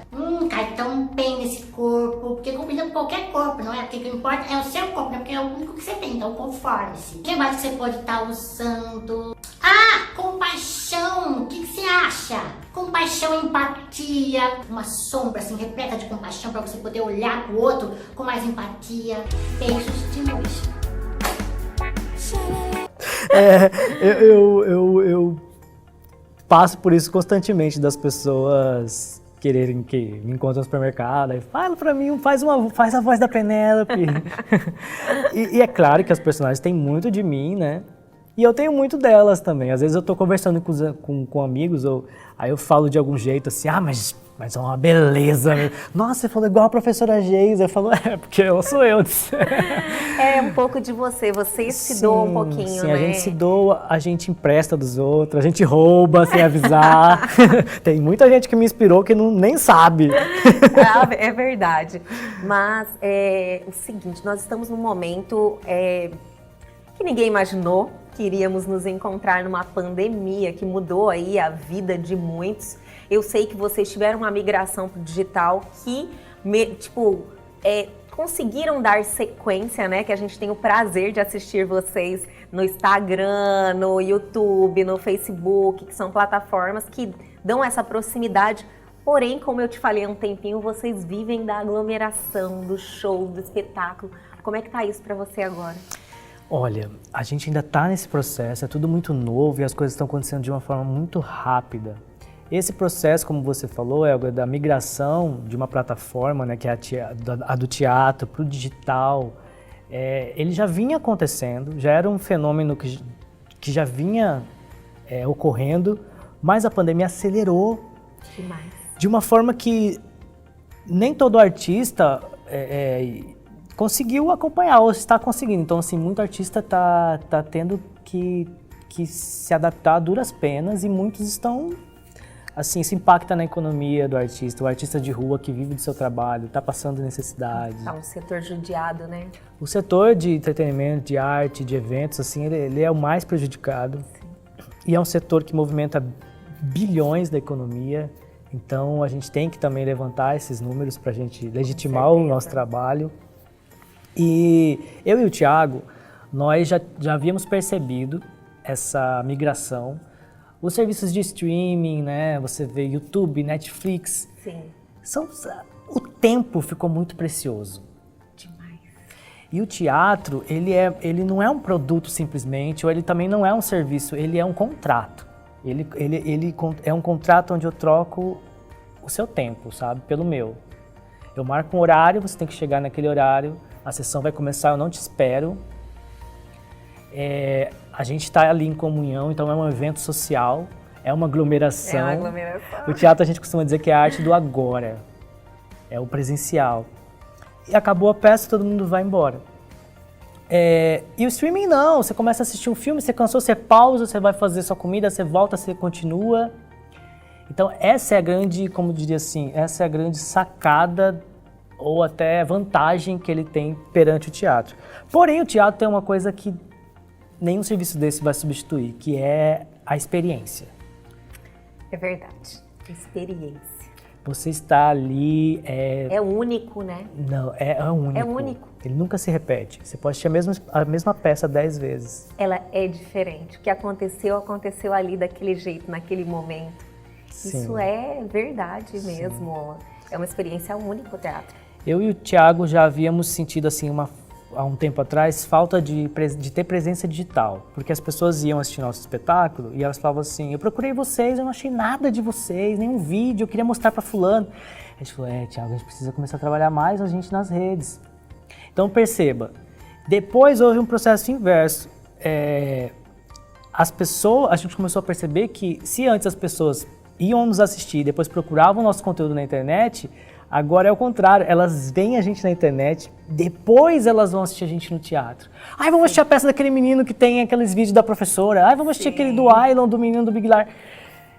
Cai tão bem nesse corpo, porque combina com qualquer corpo, não é? Porque o que importa é o seu corpo, né? Porque é o único que você tem, então conforme-se. O que mais que você pode estar usando? Compaixão! O que você acha? Compaixão e empatia. Uma sombra assim, repleta de compaixão para você poder olhar pro outro com mais empatia. Beijos de luz. Eu passo por isso constantemente das pessoas quererem que me encontrem no supermercado e fala pra mim, faz a voz da Penélope. e é claro que as personagens têm muito de mim, né? E eu tenho muito delas também. Às vezes eu tô conversando com amigos, aí eu falo de algum jeito assim, mas é uma beleza. Nossa, você falou igual a professora Geisa. Eu falo, porque eu sou eu. É um pouco de você se doa um pouquinho, sim, né? A gente se doa, a gente empresta dos outros, a gente rouba sem avisar. Tem muita gente que me inspirou que nem sabe. É verdade. Mas o seguinte, nós estamos num momento que ninguém imaginou que iríamos nos encontrar numa pandemia que mudou aí a vida de muitos. Eu sei que vocês tiveram uma migração para o digital que, conseguiram dar sequência, né? Que a gente tem o prazer de assistir vocês no Instagram, no YouTube, no Facebook, que são plataformas que dão essa proximidade. Porém, como eu te falei há um tempinho, vocês vivem da aglomeração, do show, do espetáculo. Como é que tá isso para você agora? Olha, a gente ainda está nesse processo, é tudo muito novo e as coisas estão acontecendo de uma forma muito rápida. Esse processo, como você falou, é da migração de uma plataforma, né, que é a do teatro para o digital. Ele já vinha acontecendo, já era um fenômeno que já vinha ocorrendo, mas a pandemia acelerou de uma forma que nem todo artista conseguiu acompanhar ou está conseguindo. Então, assim, muito artista está tendo que se adaptar a duras penas e muitos estão... Assim, isso impacta na economia do artista. O artista de rua que vive do seu trabalho, está passando necessidade. Tá um setor judiado, né? O setor de entretenimento, de arte, de eventos, assim, ele é o mais prejudicado. Sim. E é um setor que movimenta bilhões da economia. Então, a gente tem que também levantar esses números para a gente legitimar o nosso trabalho. E eu e o Thiago, nós já havíamos percebido essa migração. Os serviços de streaming, né? Você vê YouTube, Netflix. Sim. O tempo ficou muito precioso. Demais. E o teatro, ele não é um produto simplesmente, ou ele também não é um serviço, ele é um contrato. Ele é um contrato onde eu troco o seu tempo, sabe? Pelo meu. Eu marco um horário, você tem que chegar naquele horário, a sessão vai começar, eu não te espero. A gente está ali em comunhão, então é um evento social, é uma aglomeração. É uma aglomeração. O teatro a gente costuma dizer que é a arte do agora, é o presencial. E acabou a peça, todo mundo vai embora. E o streaming não, você começa a assistir um filme, você cansou, você pausa, você vai fazer sua comida, você volta, você continua. Então essa é a grande, como eu diria assim, essa é a grande sacada ou até vantagem que ele tem perante o teatro. Porém, o teatro tem uma coisa que nenhum serviço desse vai substituir, que é a experiência. É verdade. Experiência. Você está ali... É único, né? Não, é único. É único. Ele nunca se repete. Você pode assistir a mesma peça 10 vezes. Ela é diferente. O que aconteceu, aconteceu ali daquele jeito, naquele momento. Sim. Isso é verdade mesmo. É uma experiência única o teatro. Eu e o Thiago já havíamos sentido assim há um tempo atrás falta de ter presença digital, porque as pessoas iam assistir nosso espetáculo e elas falavam assim: eu procurei vocês, eu não achei nada de vocês, nenhum vídeo, eu queria mostrar para fulano. A gente falou: Thiago, a gente precisa começar a trabalhar mais a gente nas redes. Então perceba, depois houve um processo inverso. A gente começou a perceber que se antes as pessoas iam nos assistir, depois procuravam nosso conteúdo na internet, agora é o contrário, elas veem a gente na internet, depois elas vão assistir a gente no teatro. Ai, vamos assistir a peça daquele menino que tem aqueles vídeos da professora. Ai, vamos assistir aquele do Ailon, do menino do Big Lar.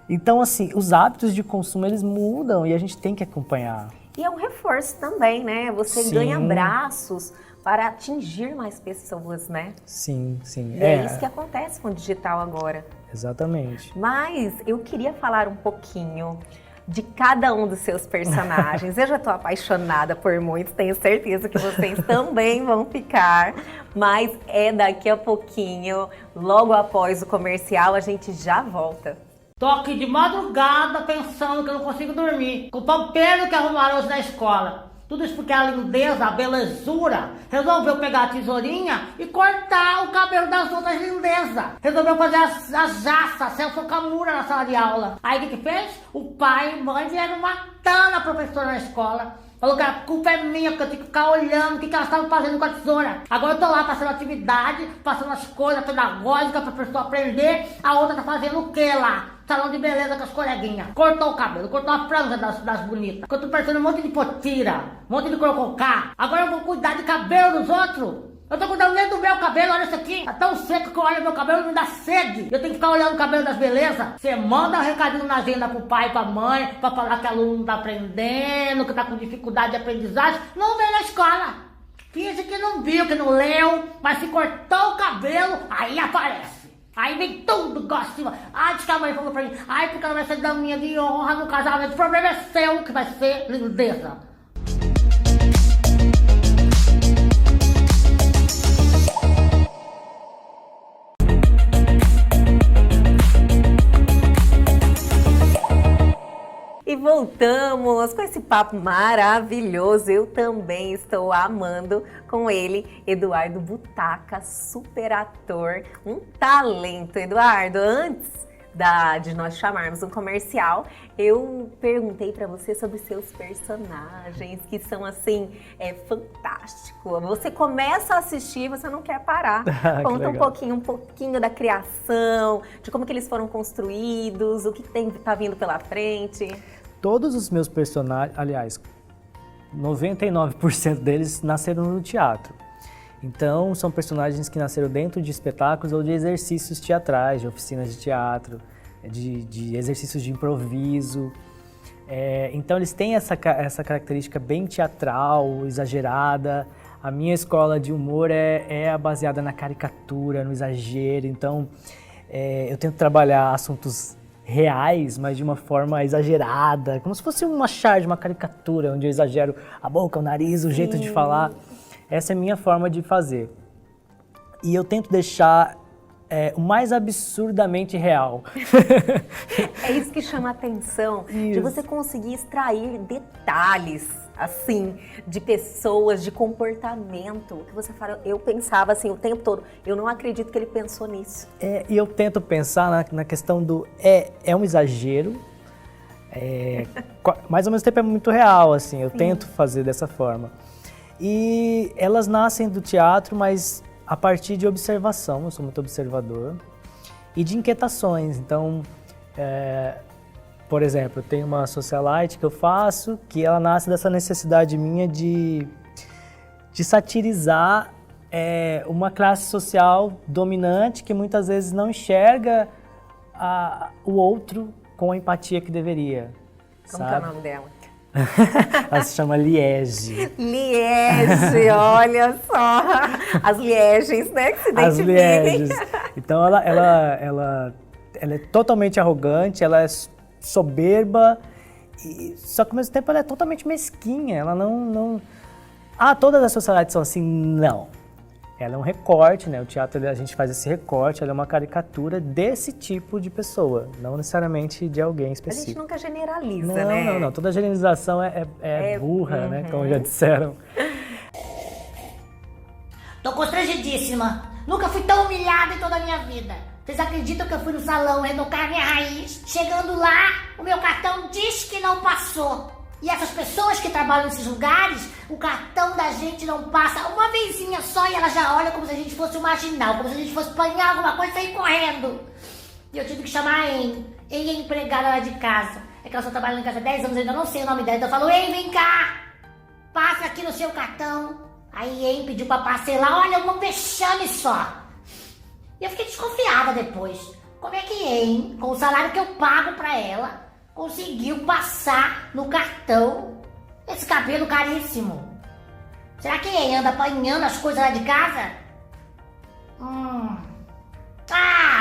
Então, assim, os hábitos de consumo, eles mudam e a gente tem que acompanhar. E é um reforço também, né? Você ganha braços para atingir mais pessoas, né? Sim. E é isso que acontece com o digital agora. Exatamente. Mas eu queria falar um pouquinho de cada um dos seus personagens. Eu já estou apaixonada por muitos, tenho certeza que vocês também vão ficar, mas é daqui a pouquinho, logo após o comercial, a gente já volta. Tô aqui de madrugada pensando que eu não consigo dormir. Culpar o Pedro que arrumaram hoje na escola. Tudo isso porque a lindeza, a belezura, resolveu pegar a tesourinha e cortar o cabelo das outras lindezas. Resolveu fazer a jaça, Celso Camura na sala de aula. Aí o que fez? O pai e a mãe vieram matando a professora na escola. Falou que a culpa é minha, porque eu tenho que ficar olhando o que elas estavam fazendo com a tesoura. Agora eu tô lá passando atividade, passando as coisas pedagógicas pra pessoa aprender. A outra tá fazendo o quê lá? Salão de beleza com as coleguinhas. Cortou o cabelo, cortou a franja das bonitas. Ficou tudo parecendo um monte de potira, um monte de crococá. Agora eu vou cuidar de cabelo dos outros. Eu tô cuidando nem do meu cabelo, olha isso aqui. Tá tão seco que eu olho meu cabelo e me dá sede. Eu tenho que ficar olhando o cabelo das belezas. Você manda um recadinho na agenda pro pai e pra mãe, pra falar que o aluno não tá aprendendo, que tá com dificuldade de aprendizagem. Não vem na escola. Finge que não viu, que não leu, mas se cortou o cabelo, aí aparece. Aí vem tudo, gosta. Ai, diz que a mãe falou pra mim, ai, porque ela vai ser daminha de honra no casamento. O problema é seu, que vai ser lindeza. E voltamos com esse papo maravilhoso. Eu também estou amando com ele, Eduardo Butaca, super ator, um talento. Eduardo, antes de nós chamarmos um comercial, eu perguntei para você sobre seus personagens, que são assim, fantástico. Você começa a assistir, você não quer parar. Conta um pouquinho da criação, de como que eles foram construídos, o que tá vindo pela frente. Todos os meus personagens, aliás, 99% deles nasceram no teatro. Então, são personagens que nasceram dentro de espetáculos ou de exercícios teatrais, de oficinas de teatro, de exercícios de improviso. Então, eles têm essa característica bem teatral, exagerada. A minha escola de humor é baseada na caricatura, no exagero. Então, eu tento trabalhar assuntos reais, mas de uma forma exagerada, como se fosse uma charge, uma caricatura, onde eu exagero a boca, o nariz, o jeito de falar. Essa é a minha forma de fazer. E eu tento deixar o mais absurdamente real. É isso que chama a atenção, de Isso. você conseguir extrair detalhes, assim, de pessoas, de comportamento, que você fala, eu pensava assim o tempo todo, eu não acredito que ele pensou nisso. E eu tento pensar na questão do... É um exagero, mas ao mesmo tempo é muito real, assim, eu tento fazer dessa forma. E elas nascem do teatro, mas a partir de observação, eu sou muito observador, e de inquietações. Então, por exemplo, tem uma socialite que eu faço, que ela nasce dessa necessidade minha de satirizar uma classe social dominante que muitas vezes não enxerga o outro com a empatia que deveria. Como que é o nome dela? Ela se chama Liege. Liege, olha só, as lieges, né, que se As identifiquem. Lieges. Então ela é totalmente arrogante, ela é soberba, só que ao mesmo tempo ela é totalmente mesquinha. Ela não... todas as sociedades são assim? Não. Ela é um recorte, né? O teatro, a gente faz esse recorte, ela é uma caricatura desse tipo de pessoa, não necessariamente de alguém A gente específico. nunca generaliza, né? Não. Toda generalização é burra, né? Como já disseram. Tô constrangidíssima. Nunca fui tão humilhada em toda a minha vida. Vocês acreditam que eu fui no salão retocar minha raiz? Chegando lá, o meu cartão diz que não passou. E essas pessoas que trabalham nesses lugares, o cartão da gente não passa uma vezinha só e ela já olha como se a gente fosse um marginal, como se a gente fosse apanhar alguma coisa e sair correndo. E eu tive que chamar a Em. Em é empregada lá de casa. É que ela só trabalha em casa há 10 anos, eu ainda não sei o nome dela. Então eu falo, Em, vem cá, passa aqui no seu cartão. Aí Em pediu pra parcelar, olha, um vexame só. E eu fiquei desconfiada depois. Como é que Em, com o salário que eu pago pra ela, conseguiu passar no cartão esse cabelo caríssimo? Será que Em anda apanhando as coisas lá de casa?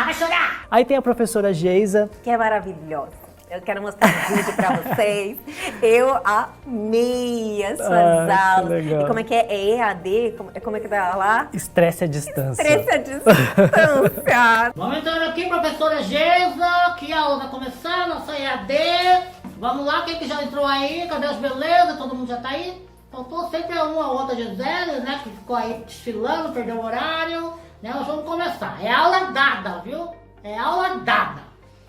Vai chorar! Aí tem a professora Geisa. Que é maravilhosa. Eu quero mostrar um vídeo pra vocês. Eu amei as suas que aulas. legal. E como é que é? É EAD? Como é que tá lá? Estresse à distância. Estresse à distância. Vamos entrando aqui, professora Geisa, que a aula vai começar, nossa EAD. Vamos lá, quem que já entrou aí? Cadê as belezas? Todo mundo já tá aí? Faltou sempre uma ou outra Gisele, né, que ficou aí desfilando, perdeu o horário. Né, nós vamos começar. É aula dada, viu? É aula dada,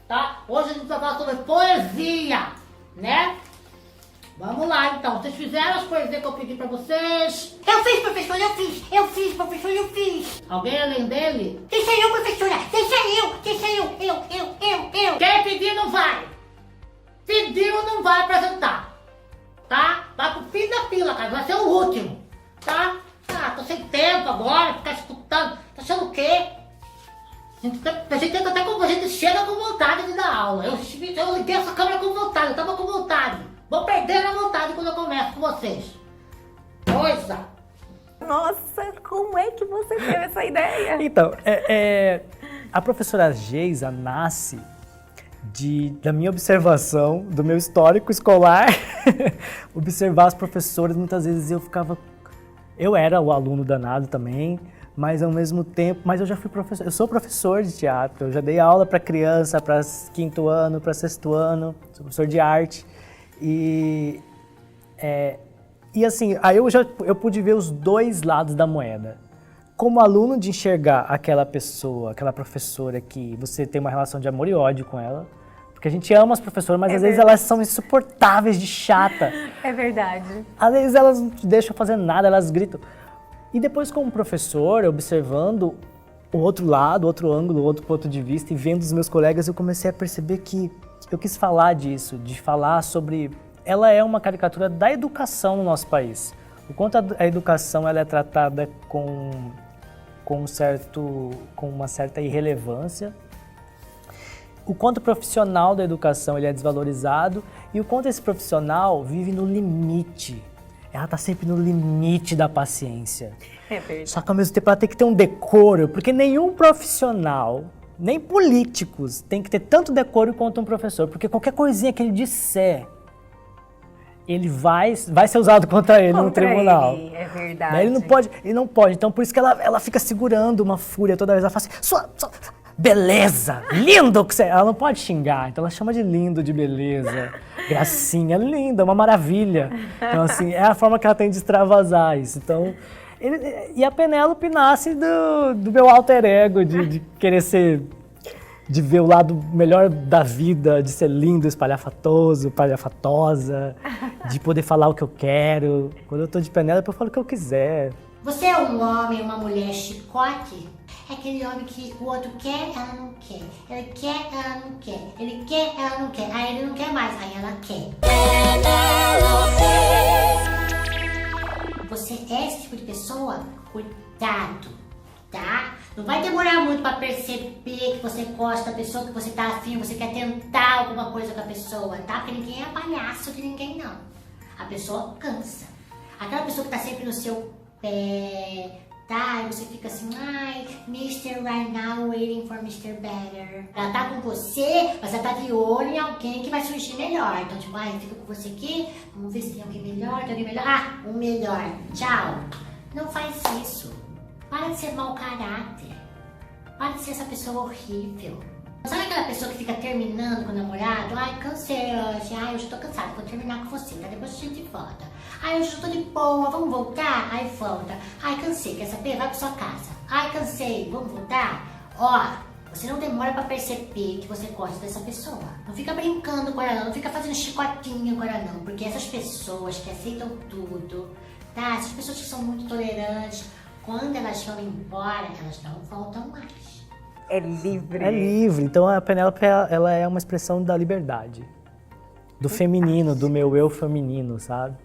tá? Hoje a gente vai falar sobre poesia, né? Vamos lá, então. Vocês fizeram as poesias que eu pedi pra vocês? Eu fiz, professor, eu fiz, professor, eu fiz. Alguém além dele? Deixa eu, professora, deixa eu. Quem pedir não vai. Pediu não vai apresentar, tá? Vai pro fim da fila, cara, vai ser o último, tá? Tô sem tempo agora, ficar escutando. Tá achando o quê? A gente chega com vontade de dar aula. Eu liguei essa câmera com vontade, eu tava com vontade. Vou perder a vontade quando eu começo com vocês. Coisa! Nossa, como é que você teve essa ideia? Então, a professora Geisa nasce da minha observação, do meu histórico escolar, observar as professoras. Muitas vezes eu era o aluno danado também, mas ao mesmo tempo, eu já fui professor, eu sou professor de teatro, eu já dei aula para criança, para 5º ano, para 6º ano, sou professor de arte. E assim, aí eu pude ver os dois lados da moeda. Como aluno, de enxergar aquela pessoa, aquela professora que você tem uma relação de amor e ódio com ela, porque a gente ama as professoras, mas às vezes elas são insuportáveis de chata. É verdade. Às vezes elas não te deixam fazer nada, elas gritam. E depois, como professor, observando o outro lado, outro ângulo, outro ponto de vista, e vendo os meus colegas, eu comecei a perceber que eu quis falar disso, de falar sobre... Ela é uma caricatura da educação no nosso país. O quanto a educação ela é tratada com uma certa irrelevância, o quanto o profissional da educação ele é desvalorizado e o quanto esse profissional vive no limite. Ela está sempre no limite da paciência. É verdade. Só que ao mesmo tempo ela tem que ter um decoro, porque nenhum profissional, nem políticos, tem que ter tanto decoro quanto um professor, porque qualquer coisinha que ele disser, ele vai ser usado contra ele no tribunal. Ele, é verdade. Né? Ele não pode. Então, por isso que ela fica segurando uma fúria toda vez. Ela fala assim, sua beleza, lindo que você é. Ela não pode xingar, então ela chama de lindo, de beleza, gracinha, linda, uma maravilha. Então, assim, é a forma que ela tem de extravasar isso. Então, e a Penélope nasce do meu alter ego, de querer ser... de ver o lado melhor da vida, de ser lindo, espalhafatosa, de poder falar o que eu quero. Quando eu tô de Penélope, eu falo o que eu quiser. Você é um homem, uma mulher chicote? É aquele homem que o outro quer, ela não quer. Ele quer, ela não quer. Ele quer, ela não quer. Aí ele não quer mais, aí ela quer. Você é esse tipo de pessoa? Cuidado, tá? Não vai demorar muito pra perceber que você gosta da pessoa, que você tá afim, você quer tentar alguma coisa com a pessoa, tá? Porque ninguém é palhaço de ninguém, não. A pessoa cansa. Aquela pessoa que tá sempre no seu pé, tá? E você fica assim, ai, Mr. Right Now waiting for Mr. Better. Ela tá com você, mas ela tá de olho em alguém que vai surgir melhor. Então, tipo, ai, fica com você aqui, vamos ver se tem alguém melhor, tem alguém melhor. Ah, um melhor, tchau. Não faz isso. Para de ser mau caráter. Para de ser essa pessoa horrível. Sabe aquela pessoa que fica terminando com o namorado? Ai, cansei hoje. Ai, hoje eu tô cansada, vou terminar com você, tá? Depois a gente volta. Ai, hoje eu tô de boa, vamos voltar? Ai, volta. Ai, cansei, quer saber? Vai pra sua casa. Ai, cansei, vamos voltar? Ó, você não demora pra perceber que você gosta dessa pessoa. Não fica brincando com ela não, não fica fazendo chicotinho com ela não. Porque essas pessoas que aceitam tudo, tá? Essas pessoas que são muito tolerantes, quando elas vão embora, elas não voltam mais. É livre. É livre. Então a Penélope, ela é uma expressão da liberdade. Do feminino, do meu eu feminino, sabe?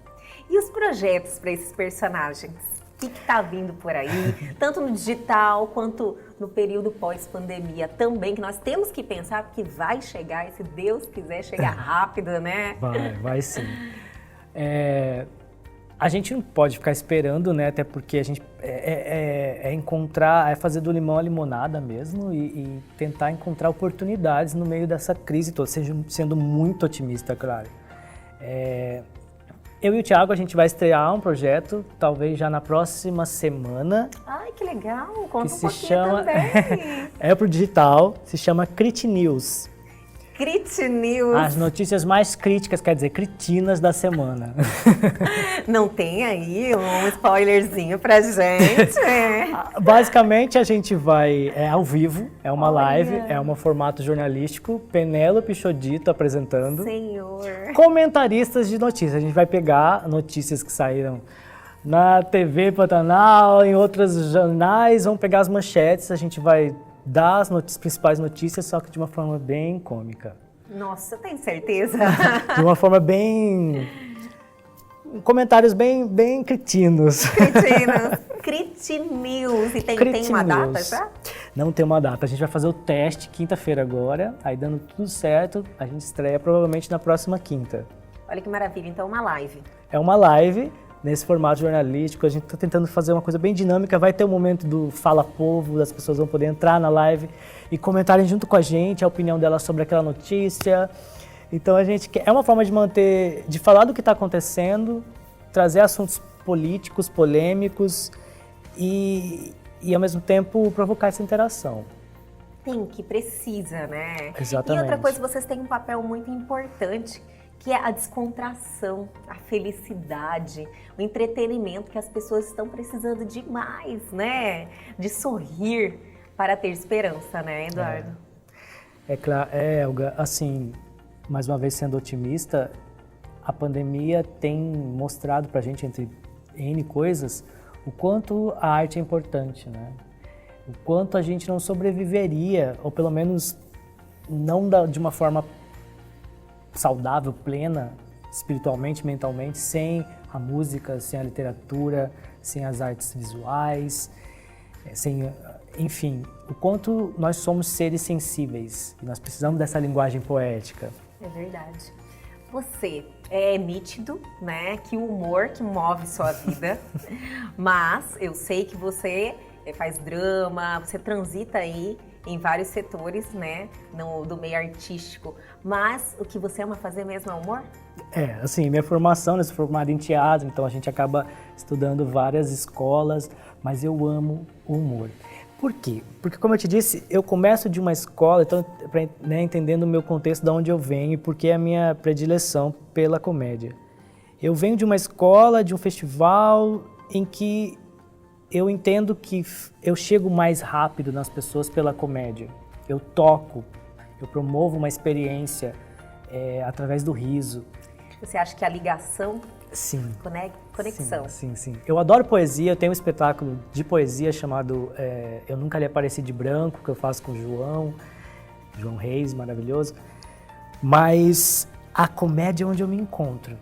E os projetos para esses personagens? O que tá vindo por aí? Tanto no digital quanto no período pós-pandemia também, que nós temos que pensar porque vai chegar, e se Deus quiser chegar rápido, né? Vai sim. A gente não pode ficar esperando, né? Até porque a gente encontrar, fazer do limão a limonada mesmo e tentar encontrar oportunidades no meio dessa crise toda, sendo muito otimista, claro. Eu e o Thiago, a gente vai estrear um projeto, talvez já na próxima semana. Ai, que legal! Conta um pouquinho chama, também. É pro digital, se chama Crit News. Crit News. As notícias mais críticas, quer dizer, cretinas da semana. Não tem aí um spoilerzinho pra gente? Basicamente, a gente vai... É ao vivo, é uma live, é um formato jornalístico. Penélope Chodito apresentando. Senhor. Comentaristas de notícias. A gente vai pegar notícias que saíram na TV Pantanal, em outros jornais, vamos pegar as manchetes, a gente vai dar as principais notícias, só que de uma forma bem cômica. Nossa, tem certeza? De uma forma bem... Comentários bem cretinos. Cretinos. Crit News. E tem uma data já? Não tem uma data. A gente vai fazer o teste quinta-feira agora. Aí, dando tudo certo, a gente estreia provavelmente na próxima quinta. Olha que maravilha. Então, uma live. É uma live nesse formato jornalístico. A gente está tentando fazer uma coisa bem dinâmica. Vai ter um momento do Fala Povo, as pessoas vão poder entrar na live e comentarem junto com a gente a opinião delas sobre aquela notícia. Então a gente quer, é uma forma de falar do que está acontecendo, trazer assuntos políticos, polêmicos e ao mesmo tempo provocar essa interação. Precisa, né? Exatamente. E outra coisa, vocês têm um papel muito importante, que é a descontração, a felicidade, o entretenimento que as pessoas estão precisando demais, né? De sorrir para ter esperança, né, Eduardo? É claro, Elga, assim, mais uma vez sendo otimista, a pandemia tem mostrado pra gente, entre N coisas, o quanto a arte é importante, né? O quanto a gente não sobreviveria, ou pelo menos não de uma forma saudável, plena, espiritualmente, mentalmente, sem a música, sem a literatura, sem as artes visuais, enfim, o quanto nós somos seres sensíveis e nós precisamos dessa linguagem poética. É verdade. Você é nítido, né, que o humor que move sua vida, mas eu sei que você faz drama, você transita aí em vários setores, né, do meio artístico. Mas o que você ama fazer mesmo é humor? Assim, minha formação, eu sou formado em teatro, então a gente acaba estudando várias escolas, mas eu amo o humor. Por quê? Porque, como eu te disse, eu começo de uma escola, então, entendendo o meu contexto, de onde eu venho e porque é a minha predileção pela comédia. Eu venho de uma escola, de um festival, em que eu entendo que eu chego mais rápido nas pessoas pela comédia. Eu toco, eu promovo uma experiência através do riso. Você acha que a ligação, Sim. conexão? Sim. Eu adoro poesia, eu tenho um espetáculo de poesia chamado Eu Nunca Lhe Apareci de Branco, que eu faço com o João Reis, maravilhoso. Mas a comédia é onde eu me encontro.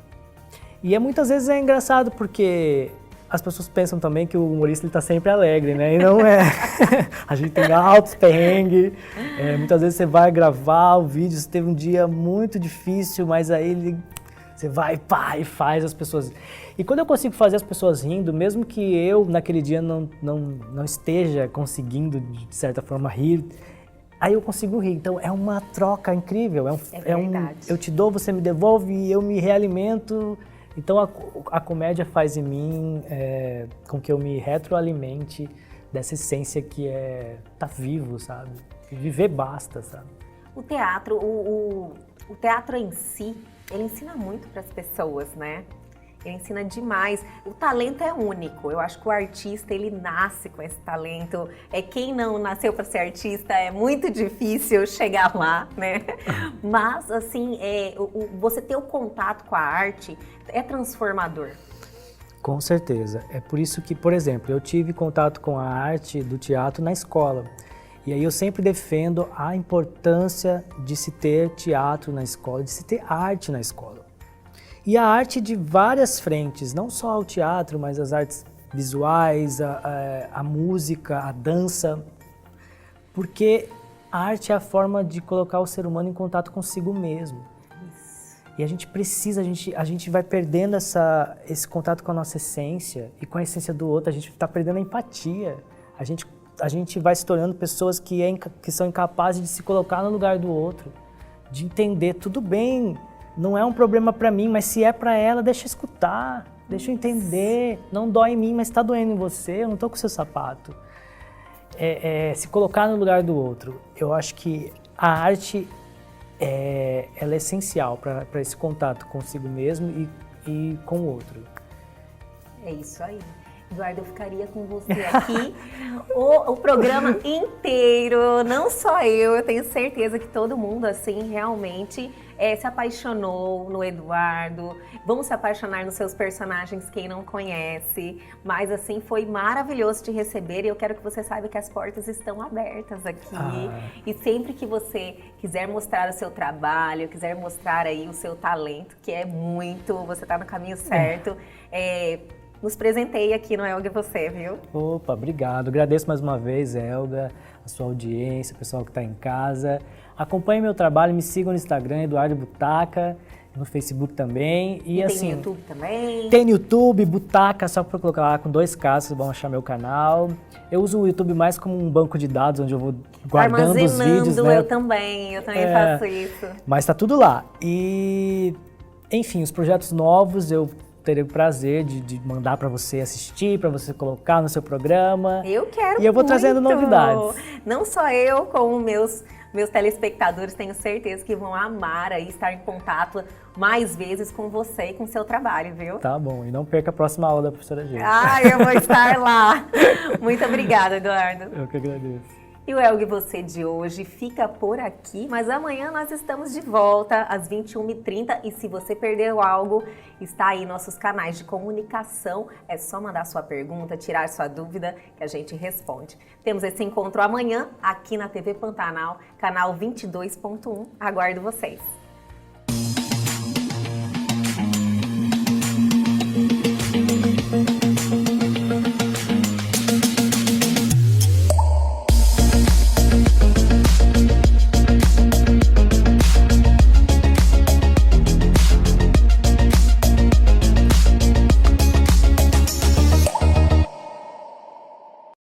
E muitas vezes é engraçado porque as pessoas pensam também que o humorista está sempre alegre, né? E não é. A gente tem altos perrengues. Muitas vezes você vai gravar o vídeo, você teve um dia muito difícil, mas aí você vai, pá, e faz as pessoas. E quando eu consigo fazer as pessoas rindo, mesmo que eu naquele dia não esteja conseguindo, de certa forma, rir, aí eu consigo rir. Então é uma troca incrível. Verdade. Eu te dou, você me devolve e eu me realimento. Então a comédia faz em mim com que eu me retroalimente dessa essência que tá vivo, sabe? Viver basta, sabe? O teatro, o teatro em si, ele ensina muito para as pessoas, né? Ele ensina demais. O talento é único. Eu acho que o artista, ele nasce com esse talento. Quem não nasceu para ser artista, é muito difícil chegar lá, né? Mas, assim, você ter o contato com a arte é transformador. Com certeza. É por isso que, por exemplo, eu tive contato com a arte do teatro na escola. E aí eu sempre defendo a importância de se ter teatro na escola, de se ter arte na escola. E a arte de várias frentes, não só o teatro, mas as artes visuais, a música, a dança. Porque a arte é a forma de colocar o ser humano em contato consigo mesmo. E a gente precisa, a gente vai perdendo esse contato com a nossa essência e com a essência do outro, a gente está perdendo a empatia. A gente vai se tornando pessoas que são incapazes de se colocar no lugar do outro, de entender, tudo bem, não é um problema para mim, mas se é para ela, deixa eu escutar, deixa eu entender, não dói em mim, mas está doendo em você, eu não estou com o seu sapato. Se colocar no lugar do outro. Eu acho que a arte ela é essencial para esse contato consigo mesmo e com o outro. É isso aí. Eduardo, eu ficaria com você aqui o programa inteiro, não só eu tenho certeza que todo mundo, assim, realmente se apaixonou no Eduardo, vão se apaixonar nos seus personagens, quem não conhece, mas, assim, foi maravilhoso te receber e eu quero que você saiba que as portas estão abertas aqui e sempre que você quiser mostrar o seu trabalho, quiser mostrar aí o seu talento, que é muito, você está no caminho certo, nos presenteie aqui no Elga Você, viu? Opa, obrigado. Agradeço mais uma vez, Elga, a sua audiência, o pessoal que está em casa. Acompanhe meu trabalho, me sigam no Instagram, Eduardo Butaca, no Facebook também. E assim, tem no YouTube também? Tem no YouTube, Butaca, só para colocar lá com 2 Ks, vocês vão achar meu canal. Eu uso o YouTube mais como um banco de dados, onde eu vou guardando os vídeos, né? Eu também faço isso. Mas tá tudo lá. E, enfim, os projetos novos eu terei o prazer de mandar para você assistir, para você colocar no seu programa. Eu quero. E eu vou trazendo novidades. Não só eu, como meus telespectadores, tenho certeza que vão amar aí estar em contato mais vezes com você e com o seu trabalho, viu? Tá bom. E não perca a próxima aula da professora Gê. Eu vou estar lá. Muito obrigada, Eduardo. Eu que agradeço. E o Elga Você de hoje fica por aqui, mas amanhã nós estamos de volta às 21h30 e se você perdeu algo, está aí nossos canais de comunicação, é só mandar sua pergunta, tirar sua dúvida que a gente responde. Temos esse encontro amanhã aqui na TV Pantanal, canal 22.1, aguardo vocês.